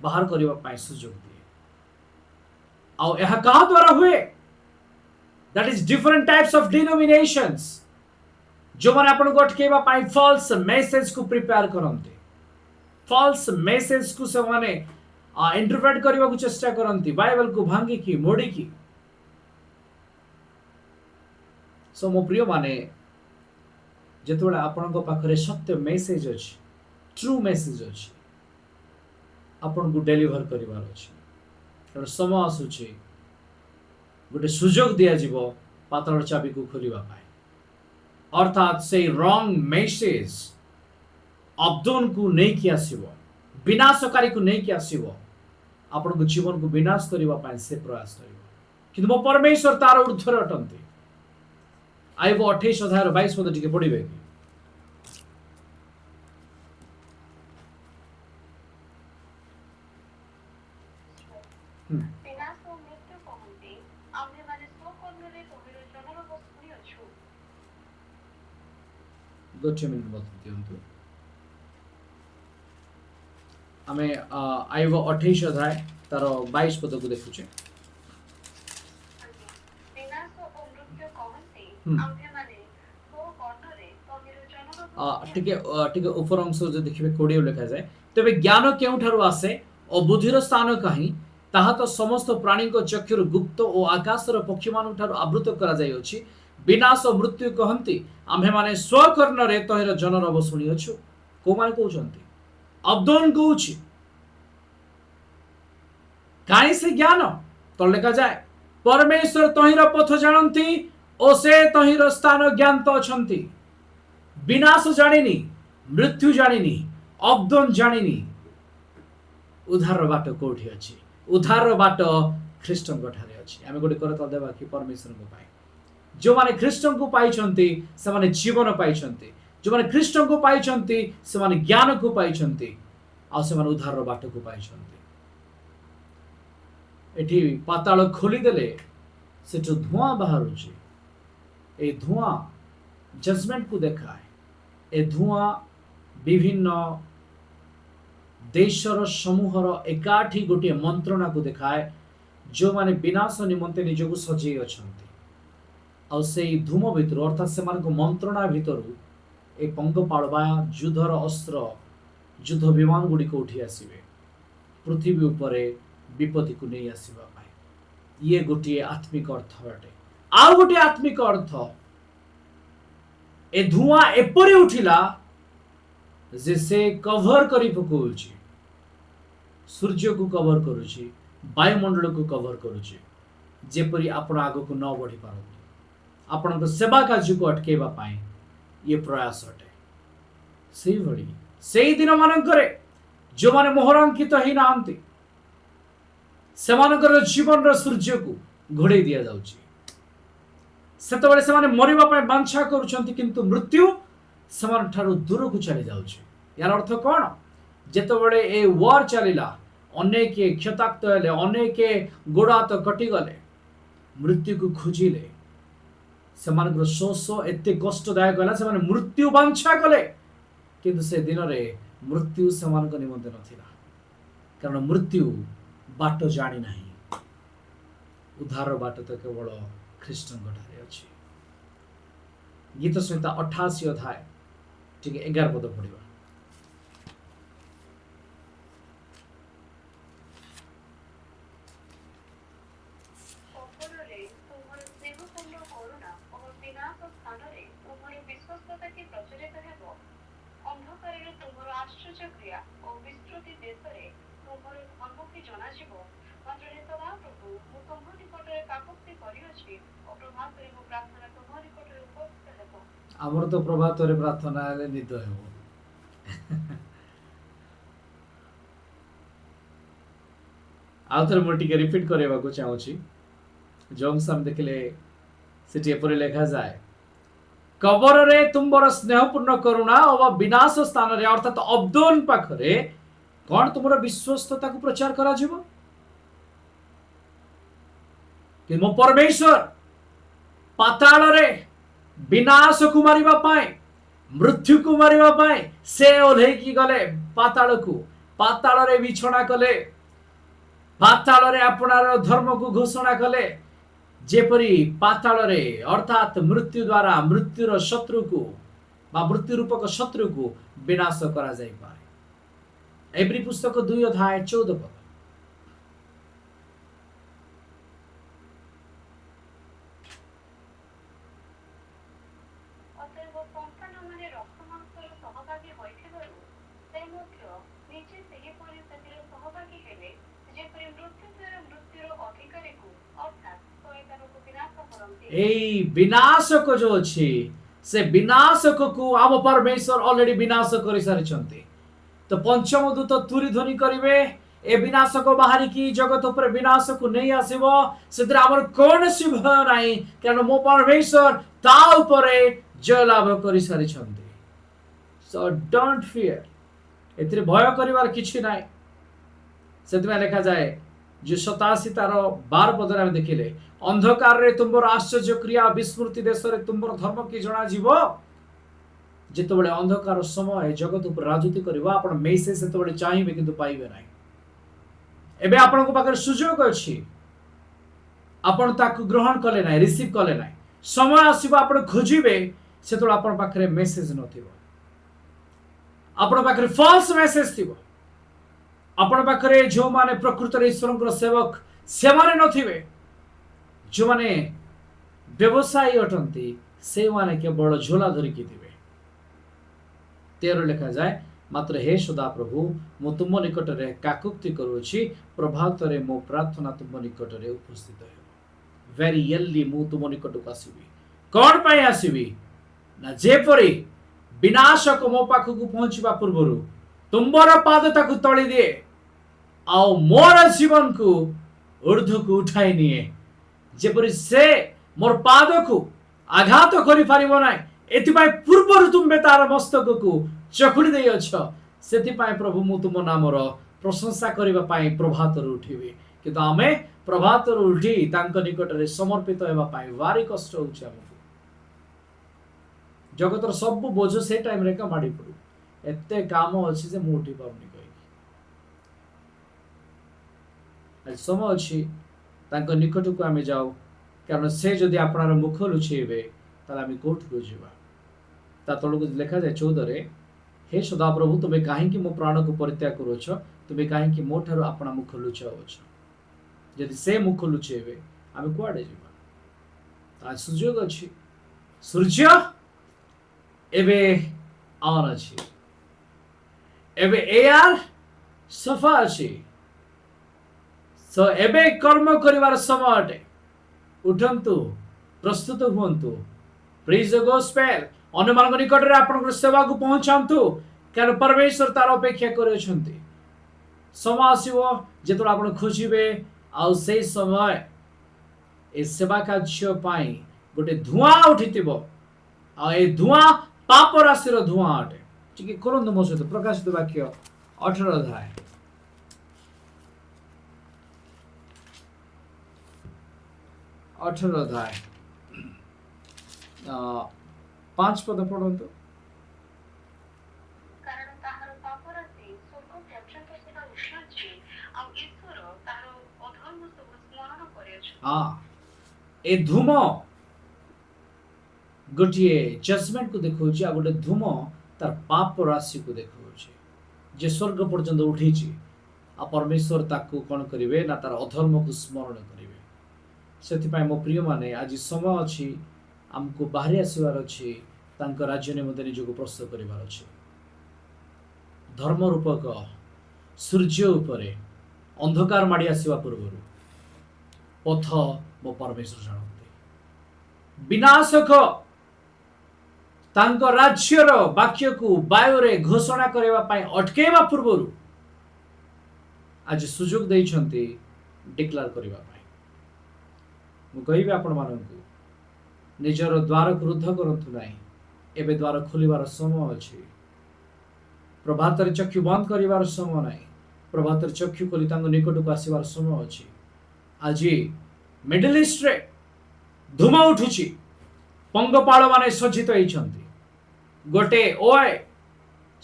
[SPEAKER 1] बाहर करबा पाई सुयोग दिए आ एहा कहा द्वारा हुए that is different types of denominations जो माने आपन को अटकेबा पाई फॉल्स मैसेज को प्रिपेयर करंते फॉल्स मैसेज को से माने इंटरप्रेट करबा को चेष्टा करंती बाइबल को भांगी की मोड़ी की सो मो प्रिय माने जेतोला आपन को पाखरे सत्य मैसेज अछि ट्रू मैसेज अछि आपन को डिलीवर करिवार अछि कारण समय आसुछि गोटे सुयोग दिया जीवो पातळ चाबी को खोलिबा पाए अर्थात से रॉन्ग मैसेज अब्दोन को नहीं किया आसीबो विनाशकारी को नहीं किया आसीबो आपन को जीवन को विनाश करिबा पाए से प्रयास करिबो किंतु मो परमेश्वर तार ऊर्ध्वर अटंती आइबो 28 अध्याय 22 पद टिके पढिबे कि
[SPEAKER 3] ବିନାଶ ଓ ମୃତ୍ୟୁ କହନ୍ତି ଆମ୍ଭେମାନେ ସ୍ୱକର୍ଣ୍ଣରେ ତହିଁର ଜନର ବଶୁଣି ଅଛୁ
[SPEAKER 1] गोटे मिनिट मत दियंतु आमे आइबो 28 अध्याय तार 22 पद को देखुचे
[SPEAKER 3] ବିନାଶ ଓ ମୃତ୍ୟୁ କହନ୍ତି ଆମ୍ଭେମାନେ ସ୍ୱକର୍ଣ୍ଣରେ ତହିଁର ଜନର
[SPEAKER 1] टिके ऊपर अंश जो देखिबे कोडियो लिखा जाए तबे ज्ञान केउठारु आसे और बुद्धिर स्थान कहीं ताहा तो समस्त प्राणी को चक्षुर गुप्त और आकाशर पक्षी मानुठारु आवृत करा जाय अछि विनाश और मृत्यु कहंती आम्भे माने स्वकर्ण रे तहिर जनर बसुणी अछु को माने कहउछंती अब्दोन कहउछि काई से ज्ञान तो लिखा जाए परमेश्वर तहिर पथ जानंती ओ से तहिर स्थान ज्ञात अछंती विनाश जानिनी मृत्यु जानिनी अब्दोन जानिनी उद्धार बाट कोठी अछि उद्धार बाट ख्रीष्टन को ठारे अछि आमे गोटे करत देबा कि परमेश्वर को पाए जो माने ख्रीष्टन को पाइछंती से माने जीवन पाइछंती जो माने कृष्ण को पाइछन्ति से माने ज्ञान को पाइछन्ति आ से माने उद्धार बाट को पाइछन्ति। एठी पाताल खोली देले सेठु धुआं बाहरुछि। ए धुआं जजमेंट को देखाए। ए धुआं विभिन्न देशर समूहर एकाठी गोटे मंत्रणा को देखाए जो माने विनाश निमंते निजको सजई अछंती। आ सेई धूम भितर अर्थात से मंत्रणा भितर ए पंगपाळवा युद्धर अस्त्र युद्ध विमान गुड़ी को उठी आसीबे पृथ्वी उपरे विपत्ति को नहीं आसीबा पाई। ये गोटे आत्मिक अर्थ अटे। आ गोटे आत्मिक अर्थ ए धुआं एपरि उठिला जे से कवर करी पकोउछि। सूर्य को कवर करुछि, वायुमंडल को कवर करुछि, जेपरि आपण आगो को न बढ़ी पारंतु आपण सेवा कार्य को अटकेबा पाई ये प्रयास अटे। सेही भली सेही दिन मानकरे जो माने मोहरांकित ही नांती सेमानकर जीवन सूर्य को घोड़े दिया जाउछि। सेतबेले सेमाने मरिबा पाई बांछा करूछंती किंतु मृत्यु सेमान ठारू दूर को चली जाउछि। यार अर्थ कोन? जेतबेले ए वार चलिला अनेक क्षताक्त हेले, अनेक गोड़ा तो कटि गले, मृत्यु को खोजिले, सेमानकर शोष एते कष्टदायक होला सेमाने मृत्यु बांछा कले किंतु से दिन रे मृत्यु सेमानक निमंते नथिला कारण मृत्यु बाट जानी नाही। उद्धार बाट तो केवल ख्रीष्टन ठारे अछि। गीत संहिता 88 अध्याय ठीक 11 पद पढ़िबा।
[SPEAKER 3] ଅପରରେ ତୁମର ସ୍ନେହପୂର୍ଣ୍ଣ କରୁଣା ଓ ବିନାଶ ସ୍ଥାନରେ ତୁମର ବିଶ୍ୱସ୍ତତା ପ୍ରଚଳିତ ହେବ। ଅନ୍ଧକାରରେ ତୁମର ଆଶ୍ଚର୍ଯ୍ୟ କ୍ରିୟା ଓ ବିସ୍ତୃତି ଦେଶରେ ତୁମର ଧର୍ମକୁ ଜଣାଯିବ। ମାତ୍ର ହେ ସଦାପ୍ରଭୁ ମୁଁ ତୁମ ନିକଟରେ କାକୁତି କରିଅଛି ଓ ପ୍ରଭାତରେ ମୋ ପ୍ରାର୍ଥନା ତୁମ ନିକଟରେ ଉପସ୍ଥିତ ହେବ।
[SPEAKER 1] ଆମର ତ ପ୍ରଭାତରେ ପ୍ରାର୍ଥନା ହେଲେ ନିଦ ହେବ। ଆଉ ଥରେ ମୁଁ ଟିକେ ରିପିଟ୍ କରିବାକୁ ଚାହୁଁଛି। ଯୋଉ ସାମ ଦେଖିଲେ ସେଠି ଏପରି ଲେଖା ଯାଏ कबरे तुमर स्नेहपूर्ण करुणा और विनाश स्थान रे अर्थात अब्दोन पाखरे कौन तुमर विश्वस्तता को प्रचार करा जिवो कि मो परमेश्वर पाताल रे विनाश को मारिबा पाए मृत्यु को मारिबा पाए से ओल्हे की गले पाताल रे बिछोना कले पाताल रे अपनार धर्म को घोषणा कले जेपरी पाताल रे अर्थात मृत्यु द्वारा मृत्युर शत्रु को मृत्यु रूपक शत्रु को विनाश करा जाई पारे। एब्री पुस्तक 2 अध्याय 14 पद।
[SPEAKER 3] ଅତଏବ ସନ୍ତାନମାନେ ରକ୍ତମାଂସର ସହଭାଗୀ ହୋଇଥିବାରୁ ସେ ମଧ୍ୟ ନିଜେ ସେହିପରି ସେଥିରେ ସହଭାଗୀ ହେଲେ ଯେପରି ମୃତ୍ୟୁ ଦ୍ୱାରା ମୃତ୍ୟୁର ଅଧିକାରୀକୁ ଅର୍ଥାତ୍ ଶୟତାନକୁ ବିନାଶ କରନ୍ତି।
[SPEAKER 1] ए विनाशक जो अछि से विनाशक को आम परमेश्वर ऑलरेडी विनाश करि सारिछन्ते। तो पंचम दूत तुरी ध्वनि करिवे ए विनाशक बाहरी की जगत ऊपर विनाश को नहीं आसीबो सेतिर हमर कोनसी भय नाही कारण मो परमेश्वर ता ऊपरे जय लाभ करि सारिछन्ते। सो डोंट फियर एतिर भय करिवार किछि नाही। सेतमे लिखा जाए जो 87 तार 12 पदरे हम देखिले अंधकार रे तुमर आश्चर्य क्रिया विस्मृति देश रे तुमर धर्म की जना जीव जेतबेले अंधकार समय जगत ऊपर राजनीति करबा आपण मेसेज सेतबेले चाहिबे किंतु पाइबे नाही। एबे आपण को पाकर सुजोग अछि आपण ताकु ग्रहण कले नाही रिसीव कले नाही समय आसीबा आपण खोजिबे सेतबेले आपण पाखरे मेसेज नथिबो आपण पाखरे फॉल्स मेसेज थिबो आपण पाखरे जो माने प्रकृत रे ईश्वरଙ୍କର सेवक से माने नथिबे जो माने व्यवसायी अटंती से माने केवल झोला धरी की थिबे। 13 लिखा जाए मात्र हे सदा प्रभु मु तुम निकट रे काकुक्ति करूछि प्रभात रे मो प्रार्थना तुम निकट रे उपस्थित हो। वेरी यल्ली मु तुम निकट को आसीबी कोन पय आसीबी ना जेपरी विनाशक मो पाखु को पहुंचबा पूर्वरु तुमर पाद ताकु तळी दिए आओ मोर जीवन को ऊर्ध्व को उठाई निए जेपरी से मोर पाद को आघात करि पारिबो नाही एथिपाई पूर्वरु तुम्बे तार मस्तक को चकुड़ी देई अछ सेथिपाई प्रभु मु तुम नामर प्रशंसा करिबा पाई प्रभातरु उठिबे किंतु आमे प्रभातरु उठी तांक निकटरे समर्पित हेबा पाई भारी कष्ट होउछ हमकु जगतर सब बोझ से टाइम रे का माडी पडु एते काम अछि जे मु उठी पाउनी कहि आज समय अछि तांक निकट को आमे जाऊ कारण से जदि आपणार मुख लुचेबे ताले आमे कोठ को जीवा ता तळु को लिखा जाय 14 रे हे सदा प्रभु तुमे काहे कि मो प्राण को परित्याग करोछ तुमे काहे कि मो ठारो आपना मुख लुचाओछ यदि से मुख लुचेबे आमे कुआडे जीवा ता सुजोग अछि सूर्य एबे ऑन अछि एबे एआर सफा अछि सो एबे कर्म करिवार समय अटे उठंतु प्रस्तुत हुअंतु प्रीज द गॉस्पेल अनुमान निकट रे आपन सेवा को पहुंचांतु कारण परमेश्वर तार अपेक्षा करछंती समय आसीबो जेतोरा आपन खोजिबे आ से समय ए सेवा कार्य पाई गोटे धुआं उठितिबो आ ए धुआं पाप राशिर धुआं अटे ठीक करंतु मो सहित प्रकाशित वाक्य 18 अध्याय 18 अध्याय 5 पद पढ़ंतु
[SPEAKER 3] କାରଣ ତାହାର ପାପ ରାଶି ସ୍ୱର୍ଗ ପର୍ଯ୍ୟନ୍ତ ସେଟା ଉଠିଅଛି ଆଉ ଈଶ୍ୱର ତାହାର ଅଧର୍ମ ସବୁ ସ୍ମରଣ କରିଅଛନ୍ତି।
[SPEAKER 1] हाँ ए धूम गोटे जजमेंट को देखौछि आ गोटे धूम तार पाप राशि को देखौछि जे स्वर्ग पर्यंत उठिछि आ परमेश्वर ताकू कोन करिवे ना तार अधर्म को स्मरण करिवे सेथिपाई मो प्रिय माने आज समय अछि हमको बाहरी आसीबार अछि तांक राज्य निमंते निजको प्रस्तुत करिबार अछि धर्म रूपक सूर्य उपरे अंधकार माडी आसीबा पूर्वरु पथ मो परमेश्वर जानते विनाशक तांक राज्यर वाक्य को वायुरे घोषणा करबा पाई अटकेबा पूर्वरु आज सुजोग दैछंती डिक्लेयर करबा पाई मु कहिबे आपण माननकु निजर द्वार को रुद्ध करंतु नाही एबे द्वार खोलिबार समय अछि प्रभातर चक्षु बंद करिबार समय नाही प्रभातर चक्षु खोली तांक निकट को आसीबार समय अछि आज मिडिल ईस्ट रे धूम उठुछि पंगपाल माने सज्जित होइछंती गोटे ओए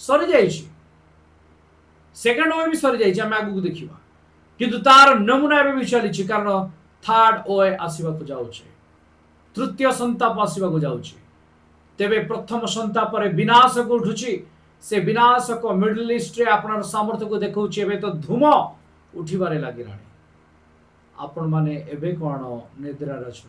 [SPEAKER 1] सरी जाइछि सेकंड ओए भी सरी जाइछि हम आगु देखिबा किंतु तार नमूना एबे भी चलिछि कारण थर्ड ओए आसीबा को जाउछि तृतीय संताप आसीबा को जाउछि तेबे प्रथम संताप रे विनाश को उठुछि से विनाश को मिडिल ईस्ट रे आपनर सामर्थ्य को देखौछि एबे तो धूम उठिबारे लागिराणी आपण माने एबे कोन निद्रा रछ